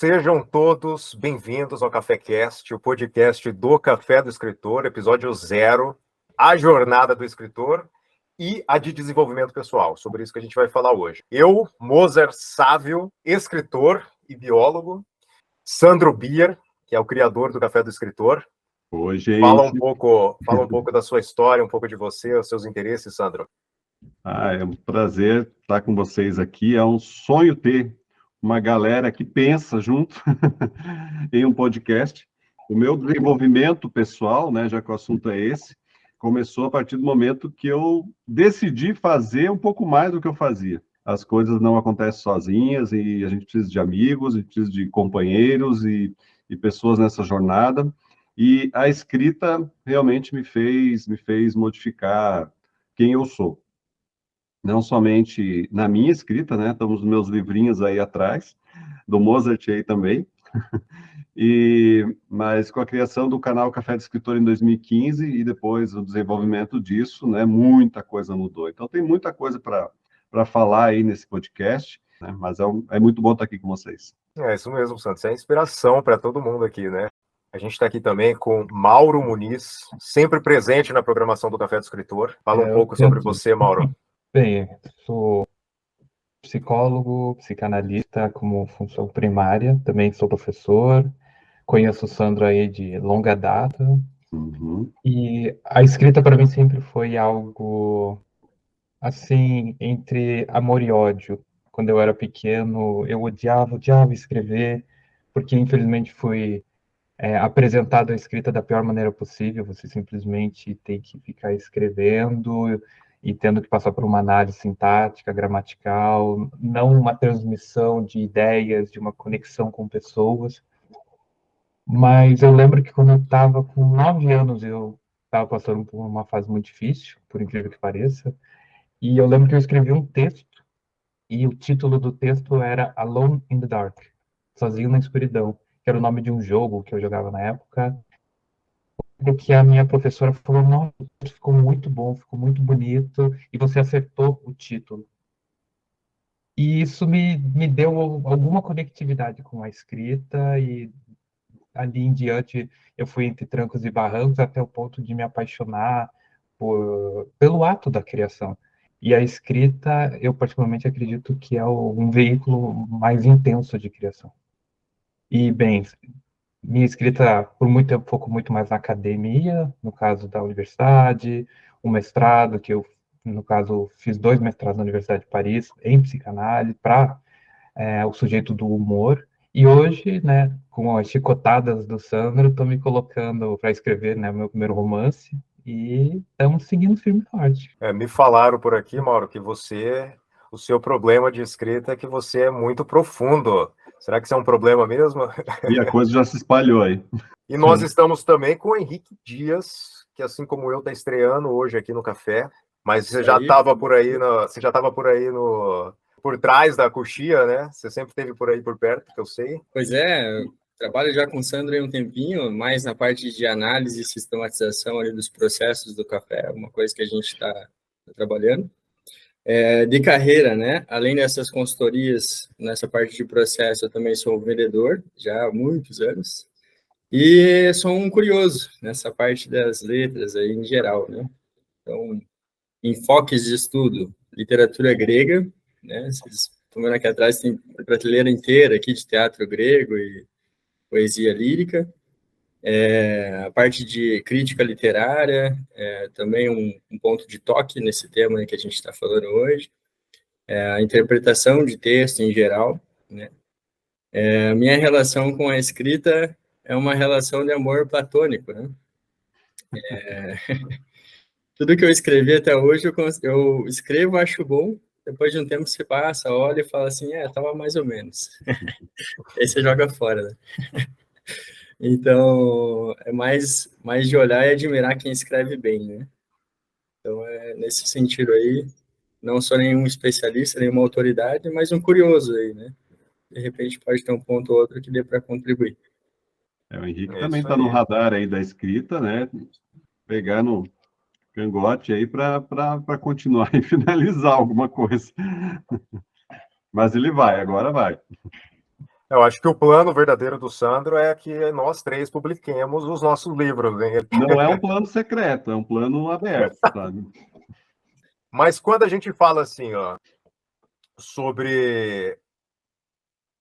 Sejam todos bem-vindos ao CaféCast, o podcast do Café do Escritor, episódio 0, a jornada do escritor e a de desenvolvimento pessoal. Sobre isso que a gente vai falar hoje. Eu, Moser Sávio, escritor e biólogo, Sandro Bier, que é o criador do Café do Escritor. Oi, gente. Fala um pouco da sua história, um pouco de você, os seus interesses, Sandro. É um prazer estar com vocês aqui. É um sonho ter uma galera que pensa junto em um podcast. O meu desenvolvimento pessoal, né, já que o assunto é esse, começou a partir do momento que eu decidi fazer um pouco mais do que eu fazia. As coisas não acontecem sozinhas e a gente precisa de amigos, a gente precisa de companheiros e pessoas nessa jornada. E a escrita realmente me fez modificar quem eu sou. Não somente na minha escrita, né? Estamos nos meus livrinhos aí atrás, do Mozart aí também. Mas com a criação do canal Café do Escritor em 2015 e depois o desenvolvimento disso, né? Muita coisa mudou. Então tem muita coisa para falar aí nesse podcast, né? Mas é muito bom estar aqui com vocês. É isso mesmo, Santos. É inspiração para todo mundo aqui, né? A gente está aqui também com Mauro Muniz, sempre presente na programação do Café do Escritor. Fala um pouco sobre você, Mauro. Bem, sou psicólogo, psicanalista como função primária, também sou professor, conheço o Sandro aí de longa data, e a escrita para mim sempre foi algo, assim, entre amor e ódio. Quando eu era pequeno, eu odiava escrever, porque infelizmente fui apresentado a escrita da pior maneira possível, você simplesmente tem que ficar escrevendo e tendo que passar por uma análise sintática, gramatical, não uma transmissão de ideias, de uma conexão com pessoas. Mas eu lembro que quando eu estava com 9 anos, eu estava passando por uma fase muito difícil, por incrível que pareça, e eu lembro que eu escrevi um texto, e o título do texto era Alone in the Dark, Sozinho na Escuridão, que era o nome de um jogo que eu jogava na época, que a minha professora falou, nossa, ficou muito bom, ficou muito bonito, e você acertou o título. E isso me deu alguma conectividade com a escrita, e ali em diante eu fui entre trancos e barrancos até o ponto de me apaixonar pelo ato da criação. E a escrita, eu particularmente acredito que é um veículo mais intenso de criação. E, bem, minha escrita, por muito tempo, focou muito mais na academia, no caso da universidade, o mestrado, que eu, no caso, fiz 2 mestrados na Universidade de Paris, em psicanálise, para o sujeito do humor. E hoje, né, com as chicotadas do Sandro, estou me colocando para escrever, né, meu primeiro romance, e estamos seguindo firme e forte. Me falaram por aqui, Mauro, que o seu problema de escrita é que você é muito profundo. Será que isso é um problema mesmo? E a coisa já se espalhou aí. E nós estamos também com o Henrique Dias, que assim como eu está estreando hoje aqui no Café, mas você já estava por aí, por trás da coxia, né? Você sempre esteve por aí por perto, que eu sei. Pois é, eu trabalho já com o Sandro há um tempinho, mais na parte de análise e sistematização ali dos processos do café, uma coisa que a gente está trabalhando. De carreira, né? Além dessas consultorias, nessa parte de processo, eu também sou vendedor, já há muitos anos, e sou um curioso nessa parte das letras aí em geral, né? Então, enfoques de estudo, literatura grega, né? Vocês estão vendo aqui atrás, tem prateleira inteira aqui de teatro grego e poesia lírica, a parte de crítica literária, também um ponto de toque nesse tema que a gente está falando hoje, a interpretação de texto em geral, né? A minha relação com a escrita é uma relação de amor platônico, né? Tudo que eu escrevi até hoje, eu escrevo, acho bom, depois de um tempo você passa, olha e fala assim, tava mais ou menos. Aí você joga fora, né? Então, é mais de olhar e admirar quem escreve bem, né? Então, nesse sentido aí, não sou nenhum especialista, nenhuma autoridade, mas um curioso aí, né? De repente pode ter um ponto ou outro que dê para contribuir. O Henrique também está no radar aí da escrita, né? Pegar no cangote aí para continuar e finalizar alguma coisa. Mas ele vai, agora vai. Eu acho que o plano verdadeiro do Sandro é que nós três publiquemos os nossos livros, né? Não é um plano secreto, é um plano aberto, sabe? Mas quando a gente fala assim, ó, sobre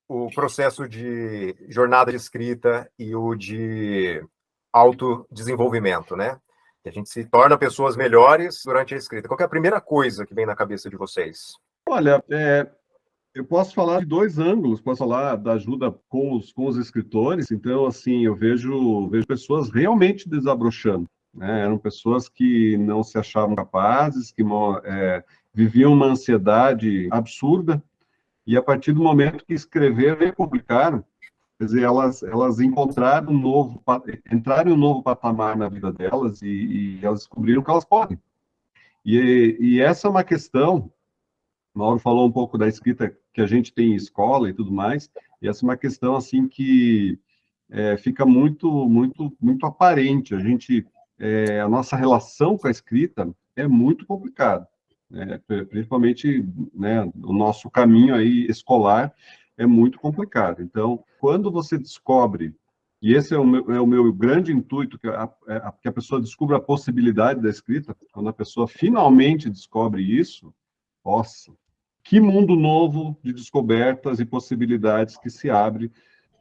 o processo de jornada de escrita e o de autodesenvolvimento, né? Que a gente se torna pessoas melhores durante a escrita. Qual que é a primeira coisa que vem na cabeça de vocês? Olha, eu posso falar de dois ângulos, posso falar da ajuda com os escritores, então, assim, eu vejo pessoas realmente desabrochando, né? Eram pessoas que não se achavam capazes, que viviam uma ansiedade absurda, e a partir do momento que escreveram e publicaram, quer dizer, elas encontraram entraram em um novo patamar na vida delas e elas descobriram que elas podem. E essa é uma questão. Mauro falou um pouco da escrita que a gente tem em escola e tudo mais, e essa é uma questão assim que fica muito aparente. A nossa relação com a escrita é muito complicada, né? Principalmente, né, o nosso caminho aí escolar é muito complicado. Então, quando você descobre, e esse é o meu grande intuito, que a pessoa descubra a possibilidade da escrita, quando a pessoa finalmente descobre isso, nossa, que mundo novo de descobertas e possibilidades que se abre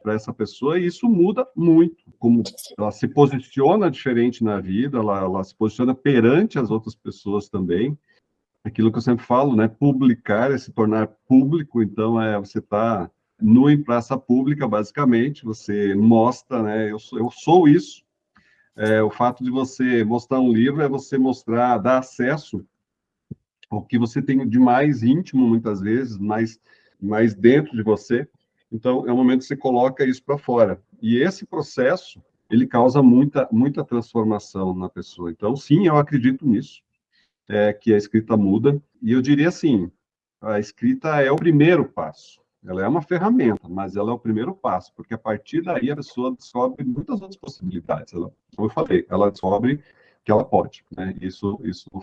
para essa pessoa, e isso muda muito, como ela se posiciona diferente na vida, ela se posiciona perante as outras pessoas também. Aquilo que eu sempre falo, né? Publicar é se tornar público, então você está nu em praça pública, basicamente, você mostra, né? Eu sou isso. O fato de você mostrar um livro é você mostrar, dar acesso o que você tem de mais íntimo, muitas vezes, mais dentro de você. Então, é o momento que você coloca isso para fora. E esse processo, ele causa muita transformação na pessoa. Então, sim, eu acredito nisso, que a escrita muda. E eu diria assim, a escrita é o primeiro passo. Ela é uma ferramenta, mas ela é o primeiro passo, porque a partir daí a pessoa descobre muitas outras possibilidades. Como eu falei, ela descobre que ela pode, né? Isso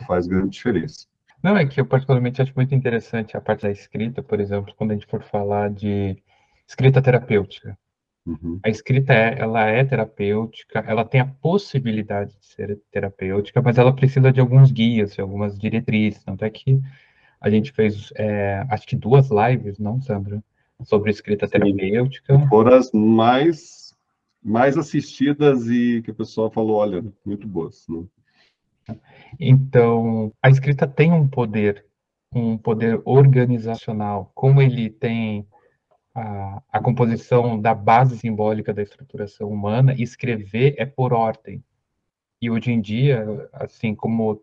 faz grande diferença. Não, é que eu particularmente acho muito interessante a parte da escrita, por exemplo, quando a gente for falar de escrita terapêutica. Uhum. A escrita, ela é terapêutica, ela tem a possibilidade de ser terapêutica, mas ela precisa de alguns guias, de algumas diretrizes. Tanto é que a gente fez, acho que 2 lives, não, Sandra? Sobre escrita terapêutica. Foram as mais assistidas e que o pessoal falou, olha, muito boas, né? Então, a escrita tem um poder organizacional, como ele tem a composição da base simbólica da estruturação humana, escrever é por ordem. E hoje em dia, assim, como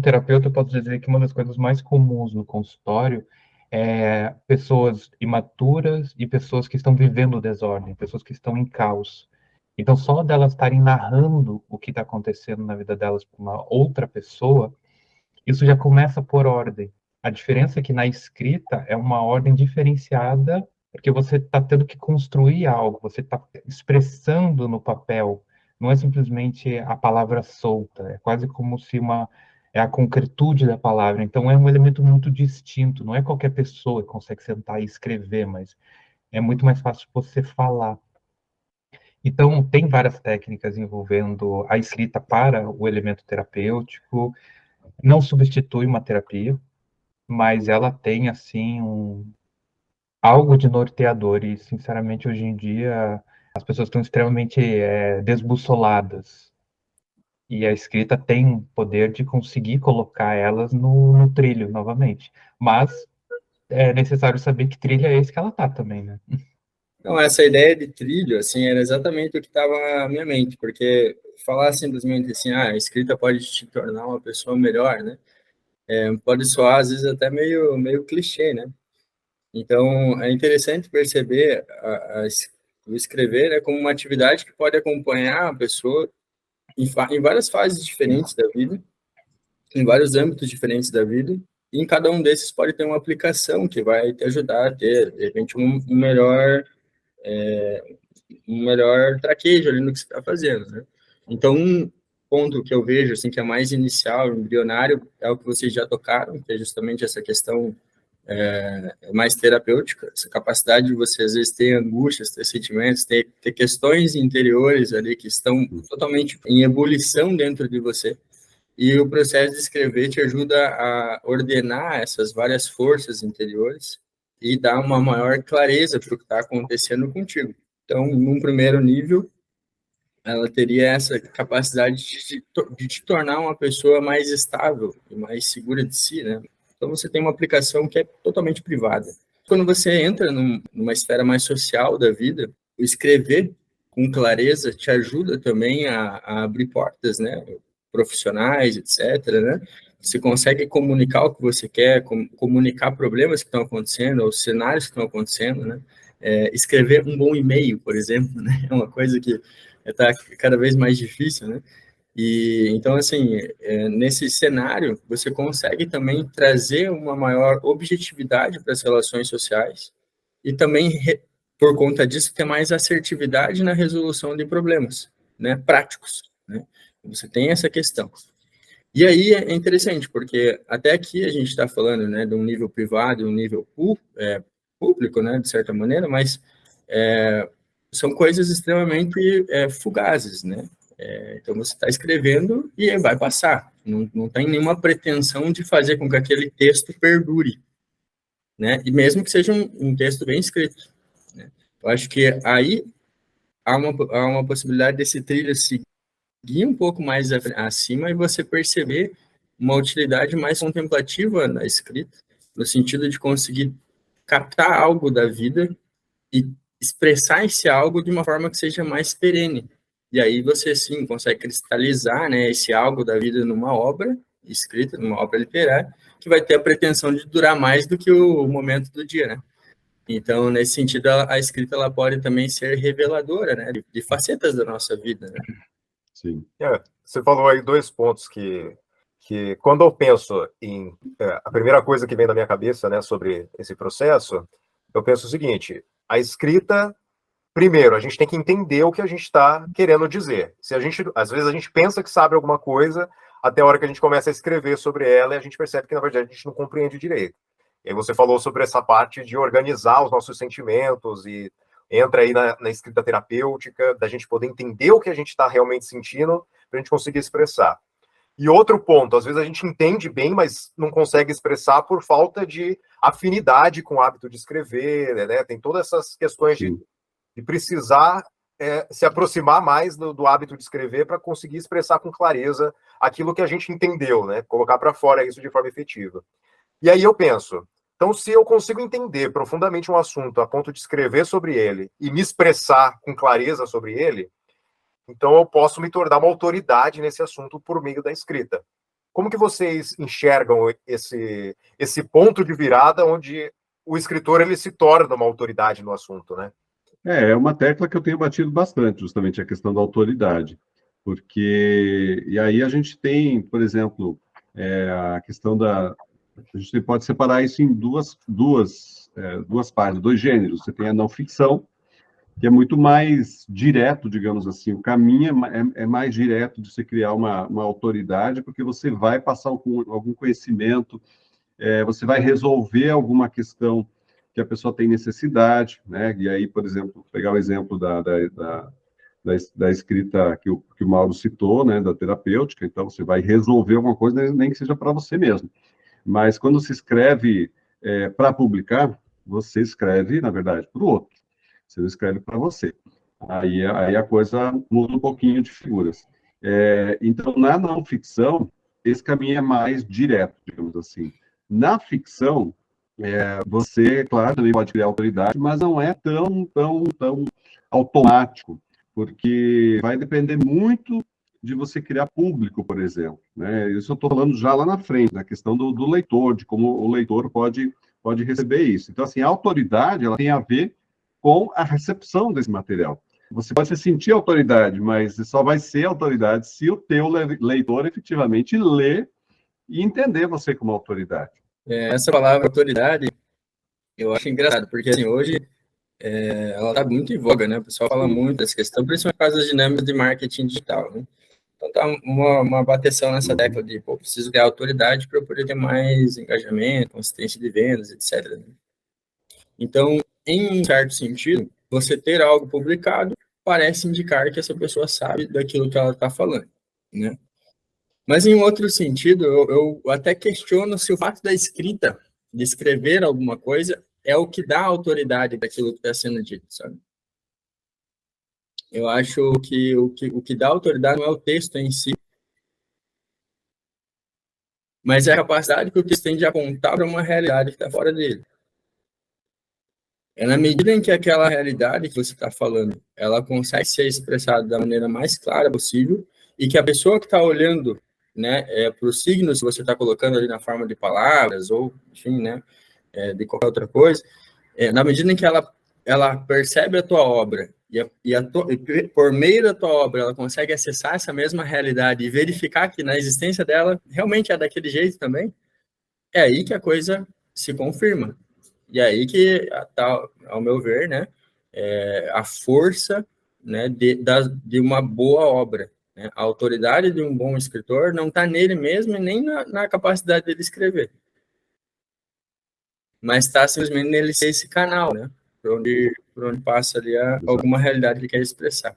terapeuta, eu posso dizer que uma das coisas mais comuns no consultório é pessoas imaturas e pessoas que estão vivendo desordem, pessoas que estão em caos. Então, só delas estarem narrando o que está acontecendo na vida delas para uma outra pessoa, isso já começa por ordem. A diferença é que na escrita é uma ordem diferenciada, porque você está tendo que construir algo, você está expressando no papel, não é simplesmente a palavra solta, é quase como se é a concretude da palavra. Então é um elemento muito distinto, não é qualquer pessoa que consegue sentar e escrever, mas é muito mais fácil você falar. Então, tem várias técnicas envolvendo a escrita para o elemento terapêutico, não substitui uma terapia, mas ela tem, assim, algo de norteador, e, sinceramente, hoje em dia, as pessoas estão extremamente desbussoladas, e a escrita tem o poder de conseguir colocar elas no trilho, novamente. Mas é necessário saber que trilho é esse que ela tá também, né? Então, essa ideia de trilho, assim, era exatamente o que estava na minha mente, porque falar simplesmente assim, a escrita pode te tornar uma pessoa melhor, né? Pode soar, às vezes, até meio clichê, né? Então, é interessante perceber o escrever, né, como uma atividade que pode acompanhar a pessoa em várias fases diferentes da vida, em vários âmbitos diferentes da vida, e em cada um desses pode ter uma aplicação que vai te ajudar a ter, de repente, um melhor traquejo ali no que você está fazendo, né? Então, um ponto que eu vejo, assim, que é mais inicial, embrionário, é o que vocês já tocaram, que é justamente essa questão mais terapêutica, essa capacidade de você, às vezes, ter angústias, ter sentimentos, ter questões interiores ali que estão totalmente em ebulição dentro de você. E o processo de escrever te ajuda a ordenar essas várias forças interiores e dar uma maior clareza para o que está acontecendo contigo. Então, num primeiro nível, ela teria essa capacidade de te tornar uma pessoa mais estável e mais segura de si, né? Então, você tem uma aplicação que é totalmente privada. Quando você entra numa esfera mais social da vida, o escrever com clareza te ajuda também a abrir portas, né? Profissionais, etc., né? Você consegue comunicar o que você quer, comunicar problemas que estão acontecendo, os cenários que estão acontecendo, né? Escrever um bom e-mail, por exemplo, né? É uma coisa que está cada vez mais difícil, né? E então, assim, nesse cenário, você consegue também trazer uma maior objetividade para as relações sociais e também, por conta disso, ter mais assertividade na resolução de problemas, né, práticos, né? Você tem essa questão. E aí é interessante, porque até aqui a gente está falando, né, de um nível privado e um nível público, né, de certa maneira, mas são coisas extremamente fugazes, né? Então, você está escrevendo e vai passar. Não tem nenhuma pretensão de fazer com que aquele texto perdure, né? E mesmo que seja um texto bem escrito, né? Eu acho que aí há uma possibilidade desse trilho seguir um pouco mais acima e você perceber uma utilidade mais contemplativa na escrita, no sentido de conseguir captar algo da vida e expressar esse algo de uma forma que seja mais perene. E aí você, sim, consegue cristalizar, né, esse algo da vida numa obra escrita, numa obra literária, que vai ter a pretensão de durar mais do que o momento do dia, né? Então, nesse sentido, a escrita ela pode também ser reveladora, né, de facetas da nossa vida, né? Sim. Você falou aí 2 pontos que quando eu penso em... a primeira coisa que vem na minha cabeça, né, sobre esse processo, eu penso o seguinte: a escrita, primeiro, a gente tem que entender o que a gente está querendo dizer. Às vezes a gente pensa que sabe alguma coisa, até a hora que a gente começa a escrever sobre ela, e a gente percebe que, na verdade, a gente não compreende direito. E aí você falou sobre essa parte de organizar os nossos sentimentos, e entra aí na escrita terapêutica, da gente poder entender o que a gente está realmente sentindo, para a gente conseguir expressar. E outro ponto, às vezes a gente entende bem, mas não consegue expressar por falta de afinidade com o hábito de escrever, né? Tem todas essas questões de precisar se aproximar mais do hábito de escrever para conseguir expressar com clareza aquilo que a gente entendeu, né? Colocar para fora isso de forma efetiva. E aí eu penso, então, se eu consigo entender profundamente um assunto a ponto de escrever sobre ele e me expressar com clareza sobre ele, então eu posso me tornar uma autoridade nesse assunto por meio da escrita. Como que vocês enxergam esse ponto de virada onde o escritor ele se torna uma autoridade no assunto, né? É uma tecla que eu tenho batido bastante, justamente a questão da autoridade, porque, e aí a gente tem, por exemplo, a questão a gente pode separar isso em duas partes, 2 gêneros. Você tem a não ficção, que é muito mais direto, digamos assim, o caminho é mais direto de você criar uma autoridade, porque você vai passar algum conhecimento, você vai resolver alguma questão que a pessoa tem necessidade, né? E aí, por exemplo, pegar o exemplo da escrita que o Mauro citou, né? Da terapêutica, então você vai resolver alguma coisa, nem que seja para você mesmo. Mas quando se escreve para publicar, você escreve, na verdade, para o outro. Você não escreve para você. Aí a coisa muda um pouquinho de figuras. Então, na não ficção, esse caminho é mais direto, digamos assim. Na ficção, você, claro, também pode criar autoridade, mas não é tão automático, porque vai depender muito de você criar público, por exemplo, né? Isso eu estou falando já lá na frente, na questão do leitor, de como o leitor pode receber isso. Então, assim, a autoridade, ela tem a ver com a recepção desse material. Você pode se sentir autoridade, mas só vai ser autoridade se o teu leitor efetivamente ler e entender você como autoridade. Essa palavra autoridade, eu acho engraçado, porque assim, hoje ela está muito em voga, né? O pessoal fala muito dessa questão, principalmente por causa das dinâmicas de marketing digital, né? Então, tá uma bateção nessa tecla de, pô, preciso ter autoridade para eu poder ter mais engajamento, consistência de vendas, etc. Então, em um certo sentido, você ter algo publicado parece indicar que essa pessoa sabe daquilo que ela está falando, né? Mas em outro sentido, eu até questiono se o fato da escrita, de escrever alguma coisa, é o que dá autoridade daquilo que está sendo dito, sabe? Eu acho que o que dá autoridade não é o texto em si, mas é a capacidade que o texto tem de apontar para uma realidade que está fora dele. É na medida em que aquela realidade que você está falando, ela consegue ser expressada da maneira mais clara possível e que a pessoa que está olhando, né, para os signos que você está colocando ali na forma de palavras ou, enfim, né, de qualquer outra coisa, na medida em que ela percebe a tua obra e por meio da tua obra ela consegue acessar essa mesma realidade e verificar que na existência dela realmente é daquele jeito também, é aí que a coisa se confirma. E aí que, ao meu ver, né, a força, né, de uma boa obra. Né? A autoridade de um bom escritor não está nele mesmo e nem na capacidade dele escrever. Mas está simplesmente nele ser esse canal, né, por onde passa ali alguma realidade que ele quer expressar.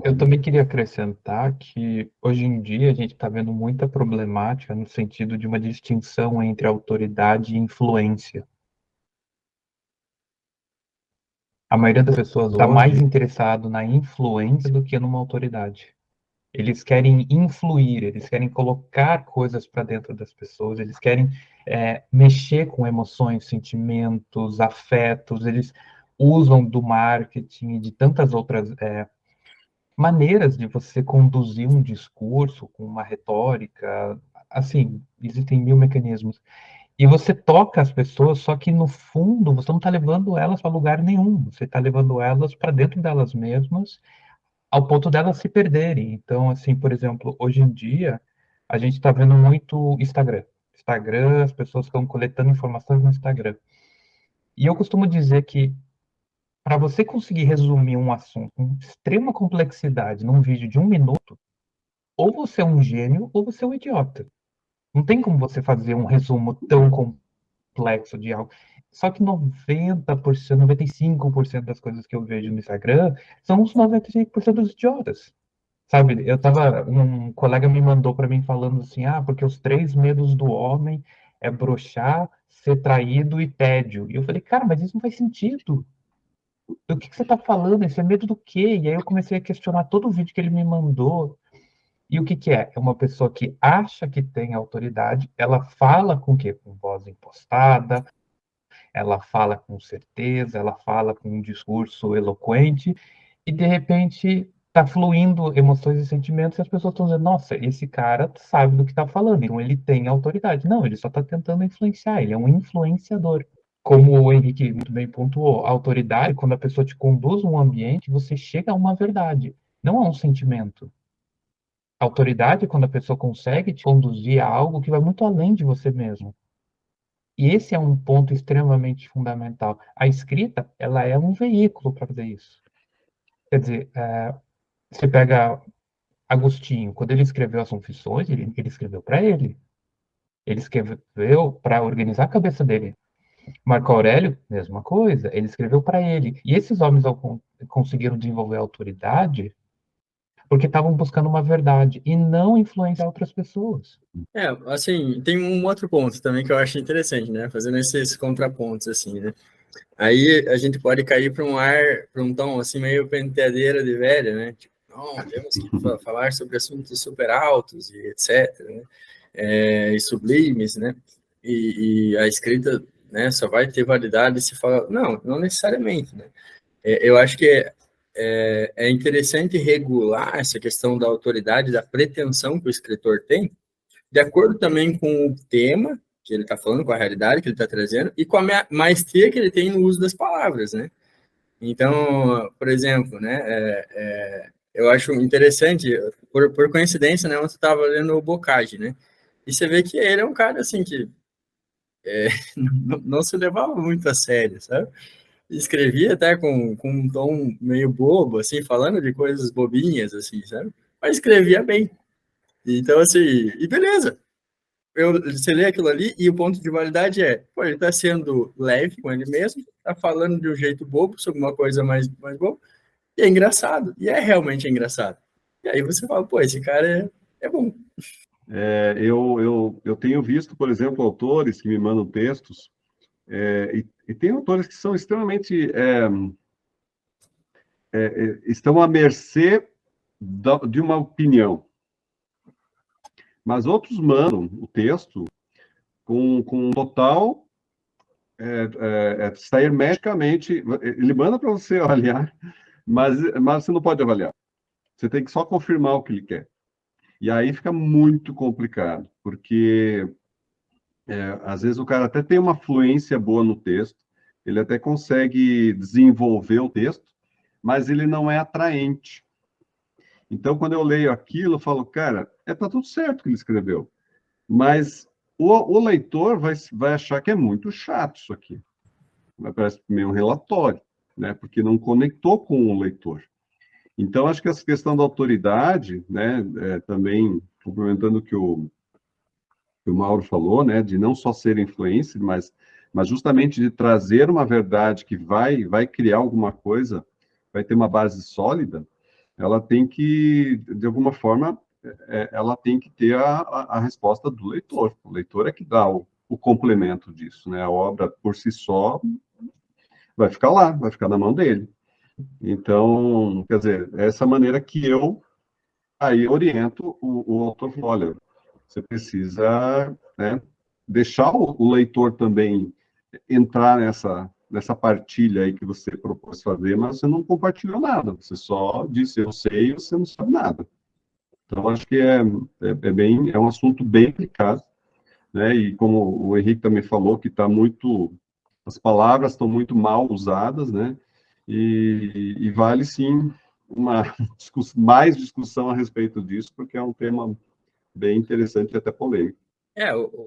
Eu também queria acrescentar que hoje em dia a gente está vendo muita problemática no sentido de uma distinção entre autoridade e influência. A maioria das pessoas está mais interessado na influência do que numa autoridade. Eles querem influir, eles querem colocar coisas para dentro das pessoas, eles querem mexer com emoções, sentimentos, afetos, eles usam do marketing e de tantas outras maneiras de você conduzir um discurso com uma retórica, assim, existem mil mecanismos. E você toca as pessoas, só que no fundo você não está levando elas para lugar nenhum, você está levando elas para dentro delas mesmas, ao ponto delas se perderem. Então, assim, por exemplo, hoje em dia, a gente está vendo muito Instagram. Instagram, as pessoas estão coletando informações no Instagram. E eu costumo dizer que para você conseguir resumir um assunto com extrema complexidade num vídeo de 1 minuto, ou você é um gênio ou você é um idiota. Não tem como você fazer um resumo tão complexo de algo. Só que 90%, 95% das coisas que eu vejo no Instagram são os 95% dos idiotas. Sabe, um colega me mandou para mim falando assim, porque os 3 medos do homem é broxar, ser traído e tédio. E eu falei, cara, mas isso não faz sentido. Do que você está falando? Isso é medo do quê? E aí eu comecei a questionar todo o vídeo que ele me mandou. E o que que é? É uma pessoa que acha que tem autoridade, ela fala com o quê? Com voz impostada, ela fala com certeza, ela fala com um discurso eloquente, e de repente está fluindo emoções e sentimentos, e as pessoas estão dizendo, nossa, esse cara sabe do que está falando, então ele tem autoridade. Não, ele só está tentando influenciar, ele é um influenciador. Como o Henrique muito bem pontuou, a autoridade, quando a pessoa te conduz a um ambiente, você chega a uma verdade, não a um sentimento. A autoridade, quando a pessoa consegue te conduzir a algo que vai muito além de você mesmo. E esse é um ponto extremamente fundamental. A escrita, ela é um veículo para fazer isso. Quer dizer, você pega Agostinho, quando ele escreveu as Confissões, ele escreveu para ele. Ele escreveu para organizar a cabeça dele. Marco Aurélio, mesma coisa, ele escreveu para ele. E esses homens conseguiram desenvolver a autoridade porque estavam buscando uma verdade e não influenciar outras pessoas. Assim, tem um outro ponto também que eu acho interessante, né? Fazendo esses contrapontos, assim, né? Aí a gente pode cair para um tom, assim, meio penteadeira de velha, né? Tipo, não, temos que falar sobre assuntos super altos e etc, né? E sublimes, né? E a escrita, né, só vai ter validade se falar... Não necessariamente, né? Eu acho que é interessante regular essa questão da autoridade, da pretensão que o escritor tem, de acordo também com o tema que ele está falando, com a realidade que ele está trazendo, e com a maestria que ele tem no uso das palavras, né? Então, por exemplo, né, eu acho interessante, por coincidência, né, eu estava lendo o Bocage, né? E você vê que ele é um cara, assim, que não se levava muito a sério, sabe? Escrevia até com um tom meio bobo, assim, falando de coisas bobinhas, assim, sabe? mas escrevia bem. Então, assim, e beleza. Você lê aquilo ali e o ponto de validade é, pô, ele está sendo leve com ele mesmo, está falando de um jeito bobo sobre uma coisa mais boba, e é engraçado, e é realmente engraçado. E aí você fala, pô, esse cara é bom. Eu tenho visto, por exemplo, autores que me mandam textos, e tem autores que são extremamente... estão à mercê de uma opinião. Mas outros mandam o texto com total... está hermeticamente... Ele manda para você avaliar, mas você não pode avaliar. Você tem que só confirmar o que ele quer. E aí fica muito complicado, porque às vezes o cara até tem uma fluência boa no texto, ele até consegue desenvolver o texto, mas ele não é atraente. Então, quando eu leio aquilo, eu falo, cara, tá tudo certo o que ele escreveu, mas o leitor vai achar que é muito chato isso aqui. Parece meio um relatório, né? Porque não conectou com o leitor. Então, acho que essa questão da autoridade, né, também complementando o que o Mauro falou, né, de não só ser influencer, mas justamente de trazer uma verdade que vai criar alguma coisa, vai ter uma base sólida, ela tem que, de alguma forma, ela tem que ter a resposta do leitor. O leitor é que dá o complemento disso, né? A obra, por si só, vai ficar lá, vai ficar na mão dele. Então, quer dizer, essa maneira que eu aí oriento o autor, olha, você precisa, né, deixar o leitor também entrar nessa partilha aí que você propôs fazer, mas você não compartilhou nada, você só disse eu sei e você não sabe nada. Então, acho que é um assunto bem delicado, né, e como o Henrique também falou, que está muito, as palavras estão muito mal usadas, né, e vale sim mais discussão a respeito disso, porque é um tema bem interessante e até polêmico.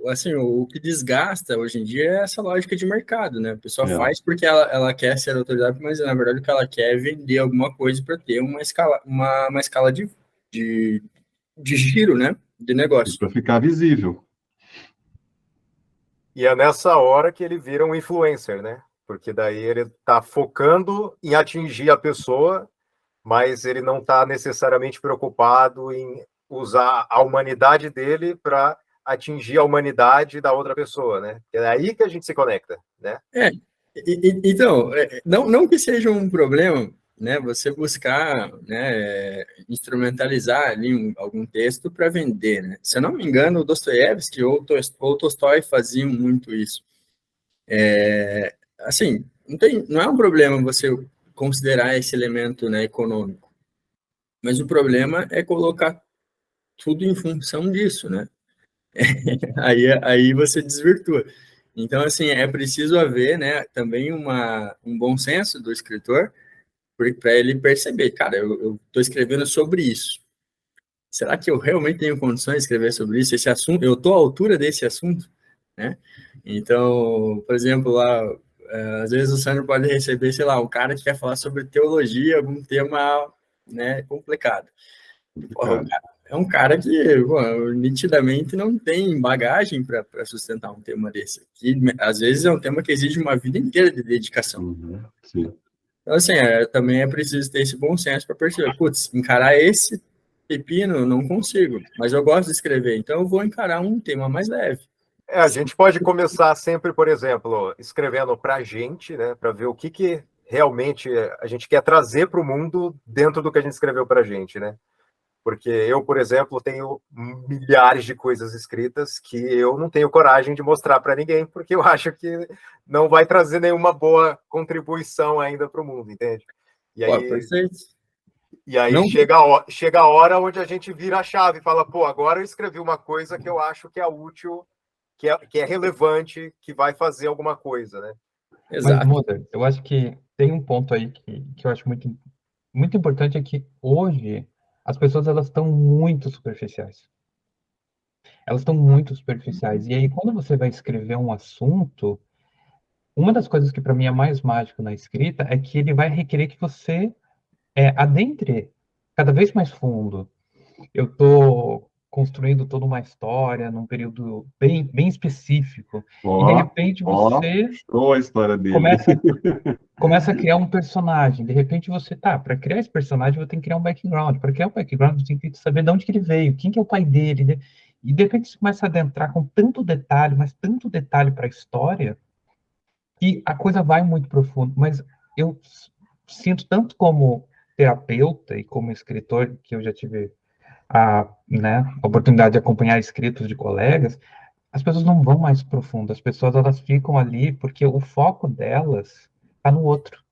Assim, o que desgasta hoje em dia é essa lógica de mercado, né? A pessoa faz porque ela quer ser autoridade, mas na verdade o que ela quer é vender alguma coisa para ter uma escala de giro, né? De negócio. Para ficar visível. E é nessa hora que ele vira um influencer, né? Porque daí ele está focando em atingir a pessoa, mas ele não está necessariamente preocupado em usar a humanidade dele para atingir a humanidade da outra pessoa, né? É aí que a gente se conecta, né? Então, não que seja um problema, né? Você buscar, né, instrumentalizar ali algum texto para vender, né? Se eu não me engano, o Dostoiévski ou Tolstói faziam muito isso. Assim, não é um problema você considerar esse elemento, né, econômico, mas o problema é colocar tudo em função disso, né? Aí você desvirtua. Então, assim, é preciso haver, né, também um bom senso do escritor para ele perceber, cara, eu estou escrevendo sobre isso. Será que eu realmente tenho condições de escrever sobre isso? Esse assunto, eu estou à altura desse assunto, né? Então, por exemplo, lá, às vezes o Sandro pode receber, sei lá, um cara que quer falar sobre teologia, algum tema, né, complicado. Porra, é um cara que, pô, nitidamente não tem bagagem para sustentar um tema desse. Que, às vezes é um tema que exige uma vida inteira de dedicação. Uhum, sim. Então, assim, também é preciso ter esse bom senso para perceber, putz, encarar esse pepino eu não consigo, mas eu gosto de escrever, então eu vou encarar um tema mais leve. A gente pode começar sempre, por exemplo, escrevendo para a gente, né, para ver o que realmente a gente quer trazer para o mundo dentro do que a gente escreveu para a gente, né? Porque eu, por exemplo, tenho milhares de coisas escritas que eu não tenho coragem de mostrar para ninguém, porque eu acho que não vai trazer nenhuma boa contribuição ainda para o mundo, entende? E aí, perfeito. E aí chega a hora onde a gente vira a chave e fala, pô, agora eu escrevi uma coisa que eu acho que é útil, que é relevante, que vai fazer alguma coisa, né? Exato. Mas, Moder, eu acho que tem um ponto aí que eu acho muito, muito importante, é que hoje as pessoas elas estão muito superficiais. Elas estão muito superficiais. E aí, quando você vai escrever um assunto, uma das coisas que para mim é mais mágico na escrita é que ele vai requerer que você adentre cada vez mais fundo. eu estou construindo toda uma história num período bem específico, e de repente você show a história dele. começa a criar um personagem. De repente você para criar esse personagem, você tem que criar um background. Para criar um background, você tem que saber de onde que ele veio, quem que é o pai dele, né? E de repente você começa a adentrar com tanto detalhe, mas tanto detalhe para a história, que a coisa vai muito profundo. Mas eu sinto tanto como terapeuta e como escritor, que eu já tive né, a oportunidade de acompanhar escritos de colegas, as pessoas não vão mais profundo, as pessoas elas ficam ali porque o foco delas está no outro,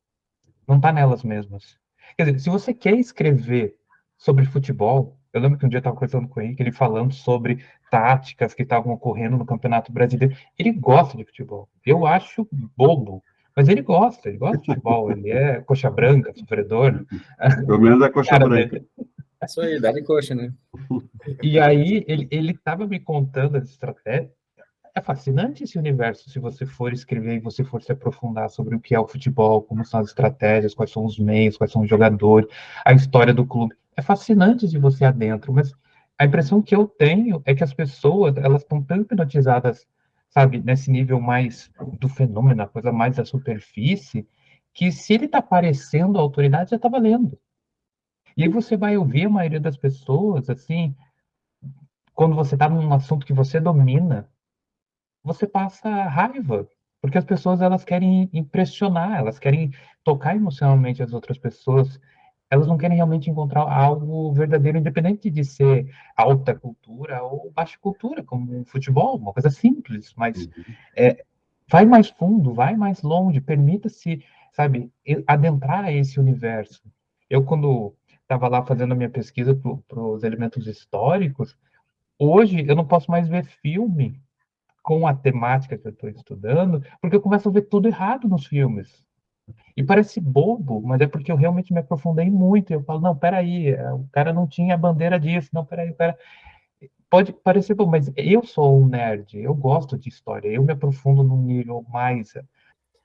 não está nelas mesmas. Quer dizer, se você quer escrever sobre futebol, eu lembro que um dia eu estava conversando com ele falando sobre táticas que estavam ocorrendo no Campeonato Brasileiro. Ele gosta de futebol. Eu acho bobo, mas ele gosta de futebol. Ele é coxa branca, sofredor. Pelo menos a coxa Cara branca. dele. Isso aí, dá de coxa, né? E aí ele estava me contando as estratégias. É fascinante esse universo, se você for escrever e você for se aprofundar sobre o que é o futebol, como são as estratégias, quais são os meios, quais são os jogadores, a história do clube. É fascinante de você adentro, mas a impressão que eu tenho é que as pessoas, elas estão tão hipnotizadas, sabe, nesse nível mais do fenômeno, a coisa mais da superfície, que se ele está parecendo autoridade, já está valendo. E aí você vai ouvir a maioria das pessoas, assim, quando você está num assunto que você domina, você passa raiva, porque as pessoas elas querem impressionar, elas querem tocar emocionalmente as outras pessoas, elas não querem realmente encontrar algo verdadeiro, independente de ser alta cultura ou baixa cultura, como o futebol, uma coisa simples, mas vai mais fundo, vai mais longe, permita-se, sabe, adentrar esse universo. Eu, quando estava lá fazendo a minha pesquisa para os elementos históricos, hoje eu não posso mais ver filme com a temática que eu estou estudando, porque eu começo a ver tudo errado nos filmes. E parece bobo, mas é porque eu realmente me aprofundei muito. Eu falo, não, peraí, o cara não tinha a bandeira disso, não, peraí, o cara... Pode parecer bom, mas eu sou um nerd, eu gosto de história, eu me aprofundo num nível mais...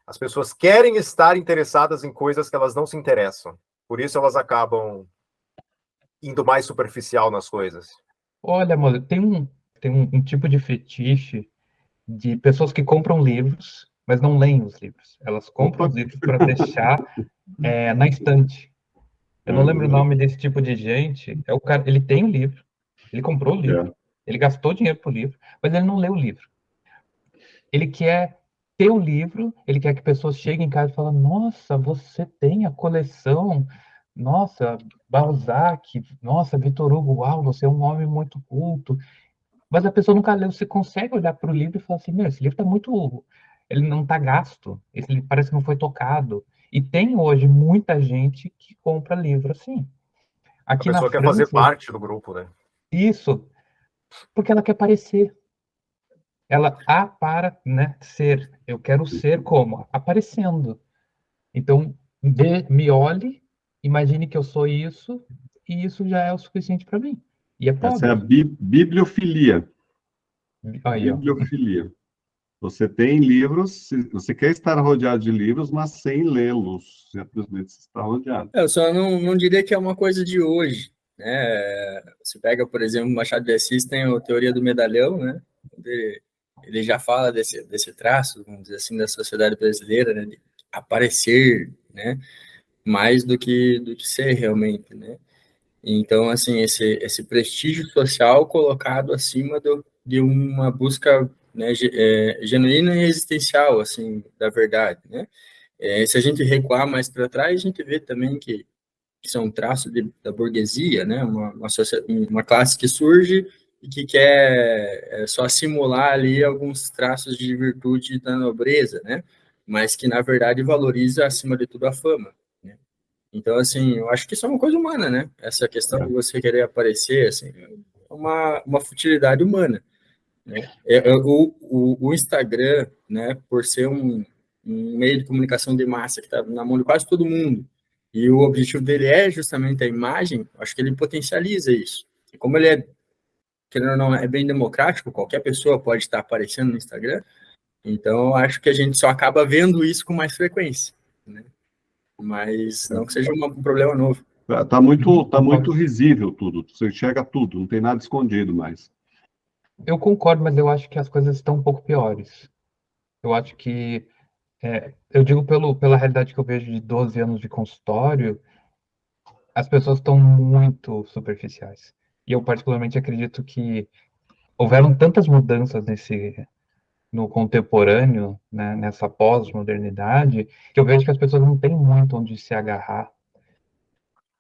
As pessoas querem estar interessadas em coisas que elas não se interessam. Por isso elas acabam indo mais superficial nas coisas. Olha, mano, tem um tipo de fetiche de pessoas que compram livros, mas não leem os livros. Elas compram Opa! os livros para deixar na estante. Eu não lembro o nome desse tipo de gente. É o cara, ele tem o livro, ele comprou o livro, ele gastou dinheiro pro livro, mas ele não lê o livro. Ele quer ter o livro, ele quer que pessoas cheguem em casa e falem: Nossa, você tem a coleção, nossa, Balzac, nossa, Victor Hugo, uau, você é um homem muito culto. Mas a pessoa nunca leu. Você consegue olhar para o livro e falar assim: Meu, esse livro está muito. Ele não está gasto, esse livro parece que não foi tocado. E tem hoje muita gente que compra livro assim. A Aqui na pessoa quer fazer França, parte do grupo, né? isso, porque ela quer parecer. Ela para, né, ser. Eu quero ser como? Aparecendo. Então, me olhe, imagine que eu sou isso, e isso já é o suficiente para mim. E é Essa é a pobre. bibliofilia. Aí, ó. Bibliofilia. Você tem livros, você quer estar rodeado de livros, mas sem lê-los. Simplesmente você está rodeado. Eu só não diria que é uma coisa de hoje, né? Você pega, por exemplo, Machado de Assis, tem a teoria do medalhão, né? Ele já fala desse traço, vamos dizer assim, da sociedade brasileira, né? De aparecer, né? Mais do que ser realmente, né? Então, assim, esse prestígio social colocado acima de uma busca, né, genuína e existencial, assim, da verdade, né? Se a gente recuar mais para trás, a gente vê também que são traços da burguesia, né? Uma classe que surge e que quer só simular ali alguns traços de virtude da nobreza, né? Mas que, na verdade, valoriza, acima de tudo, a fama, né? Então, assim, eu acho que isso é uma coisa humana, né? Essa questão de você querer aparecer, assim, é uma futilidade humana, né? O Instagram, né, por ser um meio de comunicação de massa que está na mão de quase todo mundo, e o objetivo dele é justamente a imagem, acho que ele potencializa isso. E como ele é, querendo ou não, é bem democrático, qualquer pessoa pode estar aparecendo no Instagram, então acho que a gente só acaba vendo isso com mais frequência, né? Mas não que seja um problema novo. Tá muito risível tudo, você enxerga tudo, não tem nada escondido mais. Eu concordo, mas eu acho que as coisas estão um pouco piores. Eu acho que, eu digo pela realidade que eu vejo de 12 anos de consultório, as pessoas estão muito superficiais. E eu particularmente acredito que houveram tantas mudanças no contemporâneo, né, nessa pós-modernidade, que eu vejo que as pessoas não têm muito onde se agarrar.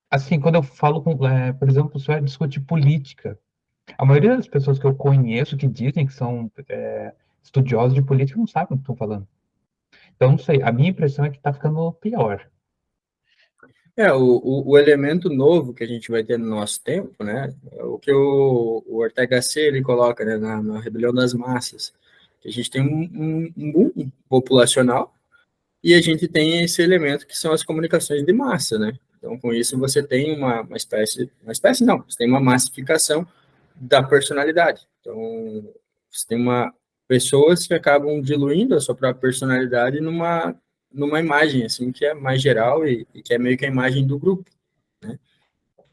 Assim, quando eu falo por exemplo, se vai discutir política, a maioria das pessoas que eu conheço que dizem que são estudiosos de política não sabem o que estão falando. Então, não sei, a minha impressão é que está ficando pior. O elemento novo que a gente vai ter no nosso tempo, né, é o que o Ortega C ele coloca, né, na Rebelião das Massas, que a gente tem um boom populacional e a gente tem esse elemento que são as comunicações de massa, né? Então, com isso, você tem uma espécie não, você tem uma massificação da personalidade. Então, você tem pessoas que acabam diluindo a sua própria personalidade numa imagem, assim, que é mais geral e que é meio que a imagem do grupo, né?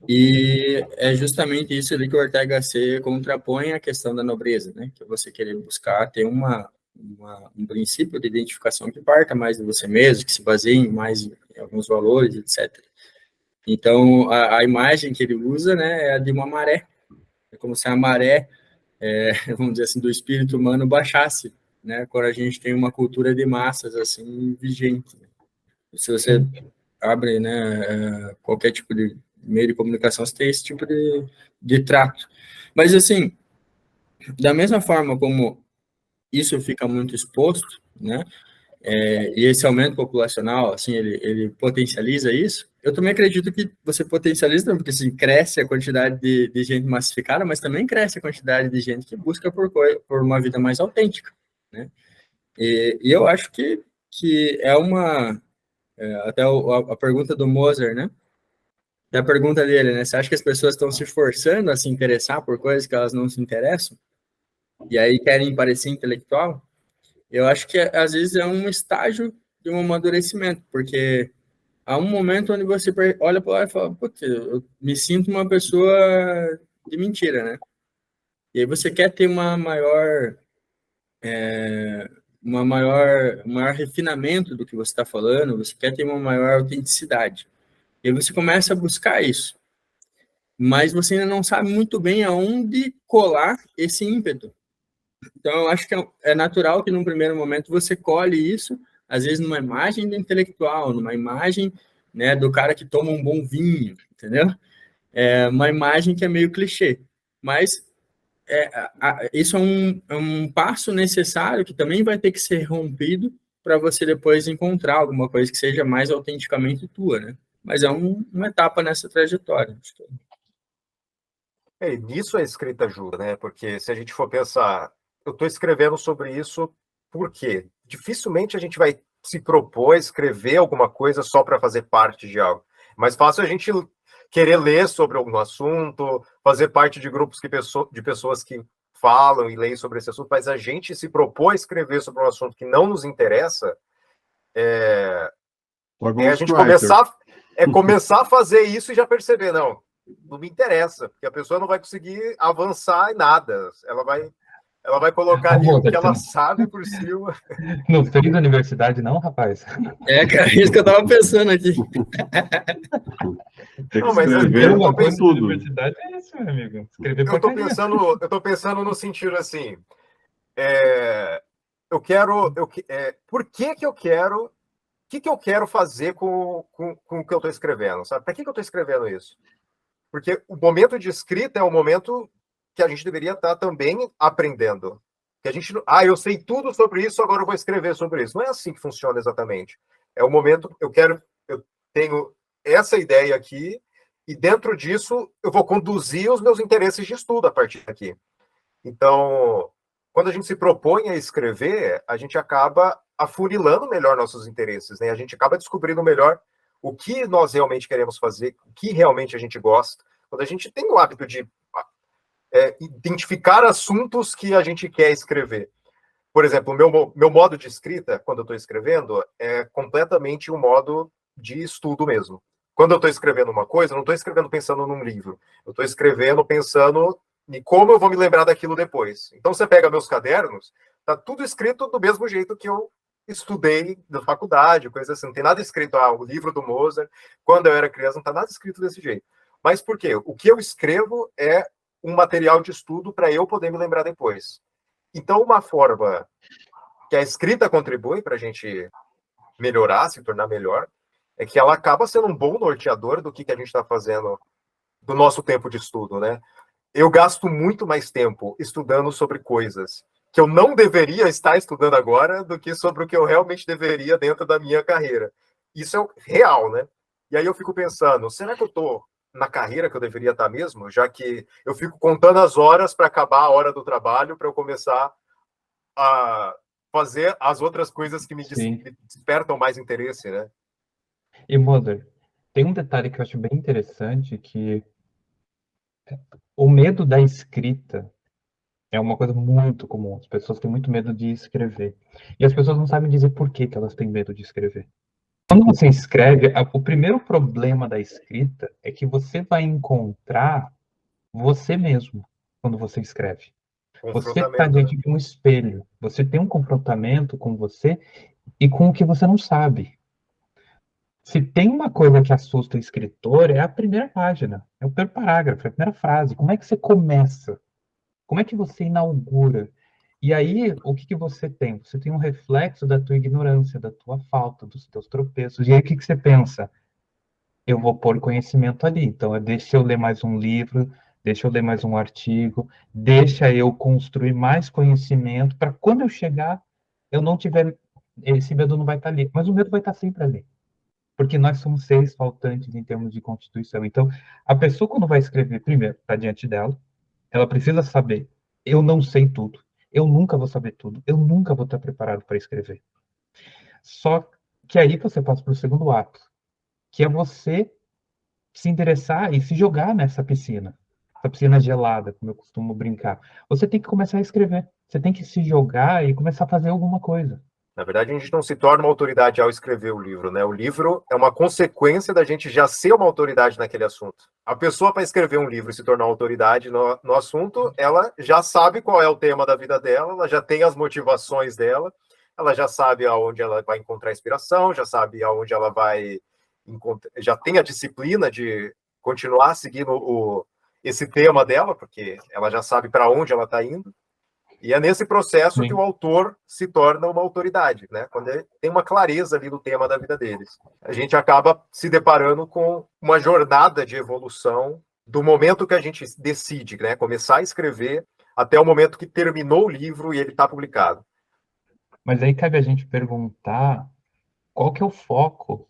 E é justamente isso ali que o Ortega C contrapõe a questão da nobreza, né? Que é você querer buscar ter um princípio de identificação que parta mais de você mesmo, que se baseie mais em alguns valores, etc. Então, a imagem que ele usa, né, é a de uma maré. É como se a maré, vamos dizer assim, do espírito humano baixasse, né, quando a gente tem uma cultura de massas, assim, vigente. Se você abre, né, qualquer tipo de meio de comunicação, você tem esse tipo de trato. Mas, assim, da mesma forma como isso fica muito exposto, né, e esse aumento populacional, assim, ele potencializa isso. Eu também acredito que você potencializa, porque assim, cresce a quantidade de gente massificada, mas também cresce a quantidade de gente que busca por uma vida mais autêntica, né? E eu acho que até a pergunta do Moser, né? É a pergunta dele, né? Você acha que as pessoas estão se forçando a se interessar por coisas que elas não se interessam? E aí querem parecer intelectual? Eu acho que às vezes é um estágio de um amadurecimento, porque há um momento onde você olha para lá e fala, putz, eu me sinto uma pessoa de mentira, né? E aí você quer ter um maior refinamento do que você está falando, você quer ter uma maior autenticidade. E aí você começa a buscar isso, mas você ainda não sabe muito bem aonde colar esse ímpeto. Então, eu acho que é natural que, num primeiro momento, você colhe isso, às vezes, numa imagem do intelectual, numa imagem, né, do cara que toma um bom vinho, entendeu? É uma imagem que é meio clichê. Mas isso é um passo necessário que também vai ter que ser rompido para você depois encontrar alguma coisa que seja mais autenticamente tua, né? Mas é uma etapa nessa trajetória. Nisso a escrita ajuda, né? Porque se a gente for pensar, eu estou escrevendo sobre isso por quê? Dificilmente a gente vai se propor a escrever alguma coisa só para fazer parte de algo. Mais fácil a gente querer ler sobre algum assunto, fazer parte de grupos de pessoas que falam e leem sobre esse assunto, mas a gente se propor a escrever sobre um assunto que não nos interessa, a gente começar a fazer isso e já perceber, não me interessa, porque a pessoa não vai conseguir avançar em nada. Ela vai colocar ali o que ela sabe por cima. Não fez a universidade, não, rapaz? Cara, isso que eu tava pensando aqui. Tem que escrever uma coisa tudo. Da universidade é isso, meu amigo. Escrever eu tô pensando no sentido assim, por que eu quero, o que eu quero fazer com o que eu estou escrevendo, sabe? Para que eu estou escrevendo isso? Porque o momento de escrita é o momento que a gente deveria estar também aprendendo. Que a gente, eu sei tudo sobre isso, agora eu vou escrever sobre isso. Não é assim que funciona exatamente. É o momento, eu tenho essa ideia aqui, e dentro disso eu vou conduzir os meus interesses de estudo a partir daqui. Então, quando a gente se propõe a escrever, a gente acaba afunilando melhor nossos interesses, né? A gente acaba descobrindo melhor o que nós realmente queremos fazer, o que realmente a gente gosta. Quando a gente tem o hábito de identificar assuntos que a gente quer escrever. Por exemplo, o meu modo de escrita, quando eu estou escrevendo, é completamente um modo de estudo mesmo. quando eu estou escrevendo uma coisa, eu não estou escrevendo pensando num livro. Eu estou escrevendo pensando em como eu vou me lembrar daquilo depois. Então, você pega meus cadernos, tá tudo escrito do mesmo jeito que eu estudei na faculdade, coisa assim. Não tem nada escrito, o livro do Mozart, quando eu era criança, não está nada escrito desse jeito. Mas por quê? O que eu escrevo é um material de estudo para eu poder me lembrar depois. Então, uma forma que a escrita contribui para a gente melhorar, se tornar melhor, é que ela acaba sendo um bom norteador do que a gente está fazendo do nosso tempo de estudo, né? Eu gasto muito mais tempo estudando sobre coisas que eu não deveria estar estudando agora do que sobre o que eu realmente deveria dentro da minha carreira. Isso é real, né? E aí eu fico pensando, será que eu estou na carreira que eu deveria estar mesmo? Já que eu fico contando as horas para acabar a hora do trabalho, para eu começar a fazer as outras coisas que me despertam mais interesse, né? E, Mother, tem um detalhe que eu acho bem interessante, que o medo da escrita é uma coisa muito comum. As pessoas têm muito medo de escrever. E as pessoas não sabem dizer por que elas têm medo de escrever. Quando você escreve, o primeiro problema da escrita é que você vai encontrar você mesmo quando você escreve. Você está diante de um espelho. Você tem um confrontamento com você e com o que você não sabe. Se tem uma coisa que assusta o escritor, é a primeira página, é o primeiro parágrafo, é a primeira frase. Como é que você começa? Como é que você inaugura? E aí, o que você tem? Você tem um reflexo da tua ignorância, da tua falta, dos teus tropeços. E aí, o que você pensa? Eu vou pôr conhecimento ali. Então, deixa eu ler mais um livro, deixa eu ler mais um artigo, deixa eu construir mais conhecimento para quando eu chegar, eu não tiver... Esse medo não vai estar ali, mas o medo vai estar sempre ali. Porque nós somos seres faltantes em termos de constituição. Então, a pessoa, quando vai escrever, primeiro, está diante dela, ela precisa saber, eu não sei tudo, eu nunca vou saber tudo, eu nunca vou estar preparado para escrever. Só que aí você passa para o segundo ato, que é você se interessar e se jogar nessa piscina, essa piscina gelada, como eu costumo brincar. Você tem que começar a escrever, você tem que se jogar e começar a fazer alguma coisa. Na verdade, a gente não se torna uma autoridade ao escrever o livro, né? O livro é uma consequência da gente já ser uma autoridade naquele assunto. A pessoa, para escrever um livro e se tornar uma autoridade no assunto, ela já sabe qual é o tema da vida dela, ela já tem as motivações dela, ela já sabe aonde ela vai encontrar inspiração, já sabe aonde ela vai encontrar, já tem a disciplina de continuar seguindo esse tema dela, porque ela já sabe para onde ela está indo. E é nesse processo que o autor se torna uma autoridade, né? Quando ele tem uma clareza ali do tema da vida deles. A gente acaba se deparando com uma jornada de evolução do momento que a gente decide, né, começar a escrever até o momento que terminou o livro e ele está publicado. Mas aí cabe a gente perguntar qual que é o foco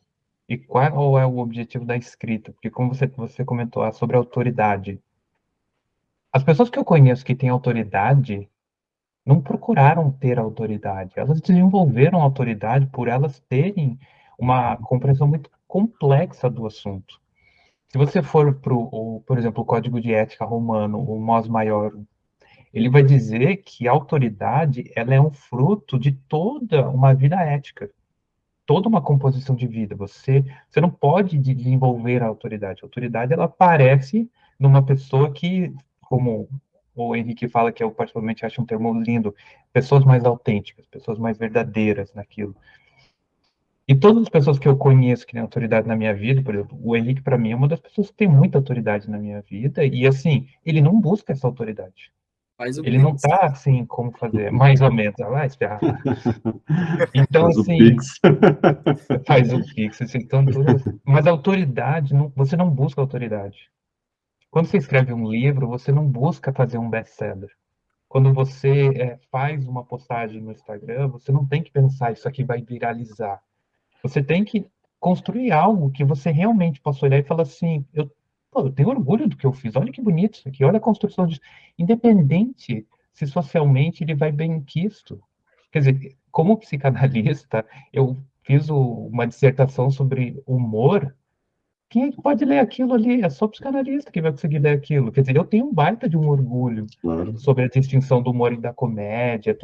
e qual é o objetivo da escrita. Porque como você comentou sobre a autoridade, as pessoas que eu conheço que têm autoridade não procuraram ter autoridade. Elas desenvolveram autoridade por elas terem uma compreensão muito complexa do assunto. Se você for por exemplo, o Código de Ética Romano, o Mos Maiorum, ele vai dizer que a autoridade ela é um fruto de toda uma vida ética, toda uma composição de vida. Você não pode desenvolver a autoridade. A autoridade ela aparece numa pessoa que, como o Henrique fala, que eu particularmente acho um termo lindo, pessoas mais autênticas, pessoas mais verdadeiras naquilo. E todas as pessoas que eu conheço que têm autoridade na minha vida, por exemplo, o Henrique, para mim, é uma das pessoas que tem muita autoridade na minha vida, e assim, ele não busca essa autoridade. Ele não tá assim, como fazer, mais ou menos, vai esperar. Então, faz assim, faz o Pix, então, mas a autoridade, você não busca autoridade. Quando você escreve um livro, você não busca fazer um best-seller. Quando você faz uma postagem no Instagram, você não tem que pensar, isso aqui vai viralizar. Você tem que construir algo que você realmente possa olhar e falar assim, eu tenho orgulho do que eu fiz, olha que bonito isso aqui, olha a construção disso. Independente se socialmente ele vai bem quisto. Quer dizer, como psicanalista, eu fiz uma dissertação sobre humor. Quem é que pode ler aquilo ali? É só psicanalista que vai conseguir ler aquilo. Quer dizer, eu tenho um baita de um orgulho sobre a distinção do humor e da comédia.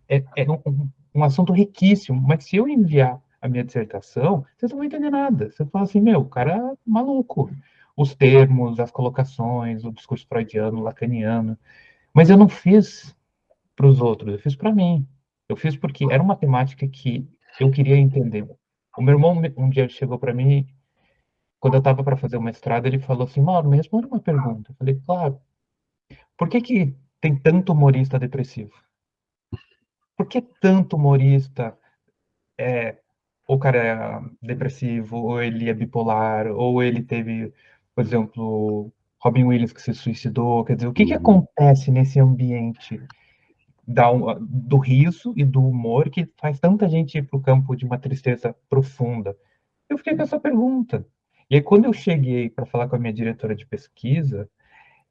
É um assunto riquíssimo, mas se eu enviar a minha dissertação, vocês não vão entender nada. Você fala assim, meu, o cara é maluco. Os termos, as colocações, o discurso freudiano, lacaniano. Mas eu não fiz para os outros, eu fiz para mim. Eu fiz porque era uma temática que eu queria entender. O meu irmão um dia chegou para mim, quando eu estava para fazer o mestrado, ele falou assim, Mauro, me responde uma pergunta. Eu falei, claro, por que que tem tanto humorista depressivo? Por que tanto humorista ou o cara é depressivo, ou ele é bipolar, ou ele teve, por exemplo, Robin Williams que se suicidou? Quer dizer, o que que acontece nesse ambiente do riso e do humor que faz tanta gente ir para o campo de uma tristeza profunda? Eu fiquei com essa pergunta. E aí, quando eu cheguei para falar com a minha diretora de pesquisa,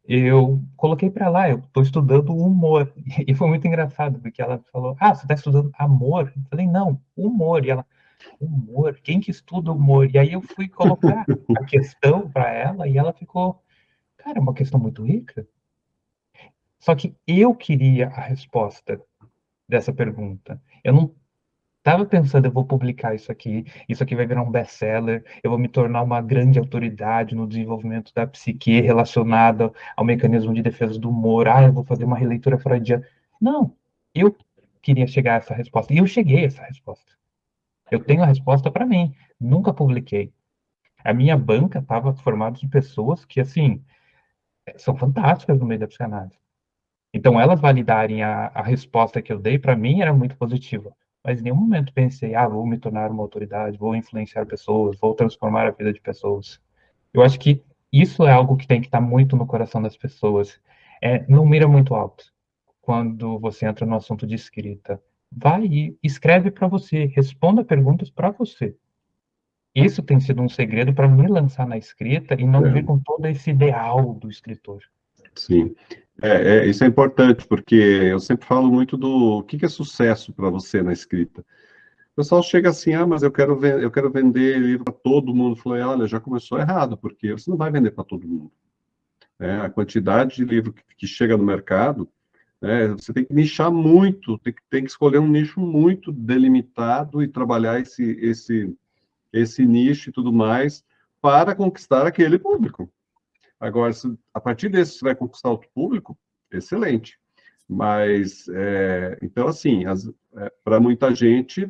eu coloquei para lá, eu estou estudando humor. E foi muito engraçado, porque ela falou, ah, você está estudando amor? Eu falei, não, humor. E ela, humor? Quem que estuda humor? E aí eu fui colocar a questão para ela e ela ficou, cara, é uma questão muito rica. Só que eu queria a resposta dessa pergunta. Eu não estava pensando, eu vou publicar isso aqui vai virar um best-seller, eu vou me tornar uma grande autoridade no desenvolvimento da psique relacionada ao mecanismo de defesa do humor, eu vou fazer uma releitura freudiana. Não, eu queria chegar a essa resposta, e eu cheguei a essa resposta. Eu tenho a resposta para mim, nunca publiquei. A minha banca estava formada de pessoas que, assim, são fantásticas no meio da psicanálise. Então, elas validarem a resposta que eu dei, para mim, era muito positiva. Mas em nenhum momento pensei, vou me tornar uma autoridade, vou influenciar pessoas, vou transformar a vida de pessoas. Eu acho que isso é algo que tem que estar muito no coração das pessoas. Não mira muito alto quando você entra no assunto de escrita. Vai e escreve para você, responda perguntas para você. Isso tem sido um segredo para me lançar na escrita e não vir com todo esse ideal do escritor. Sim. Isso é importante, porque eu sempre falo muito do o que é sucesso para você na escrita. O pessoal chega assim, mas eu quero vender livro para todo mundo. Eu falei, olha, já começou errado, porque você não vai vender para todo mundo. A quantidade de livro que chega no mercado, você tem que nichar muito, tem que escolher um nicho muito delimitado e trabalhar esse nicho e tudo mais para conquistar aquele público. Agora, a partir desse você vai conquistar outro público, excelente. Mas, então, assim, para muita gente,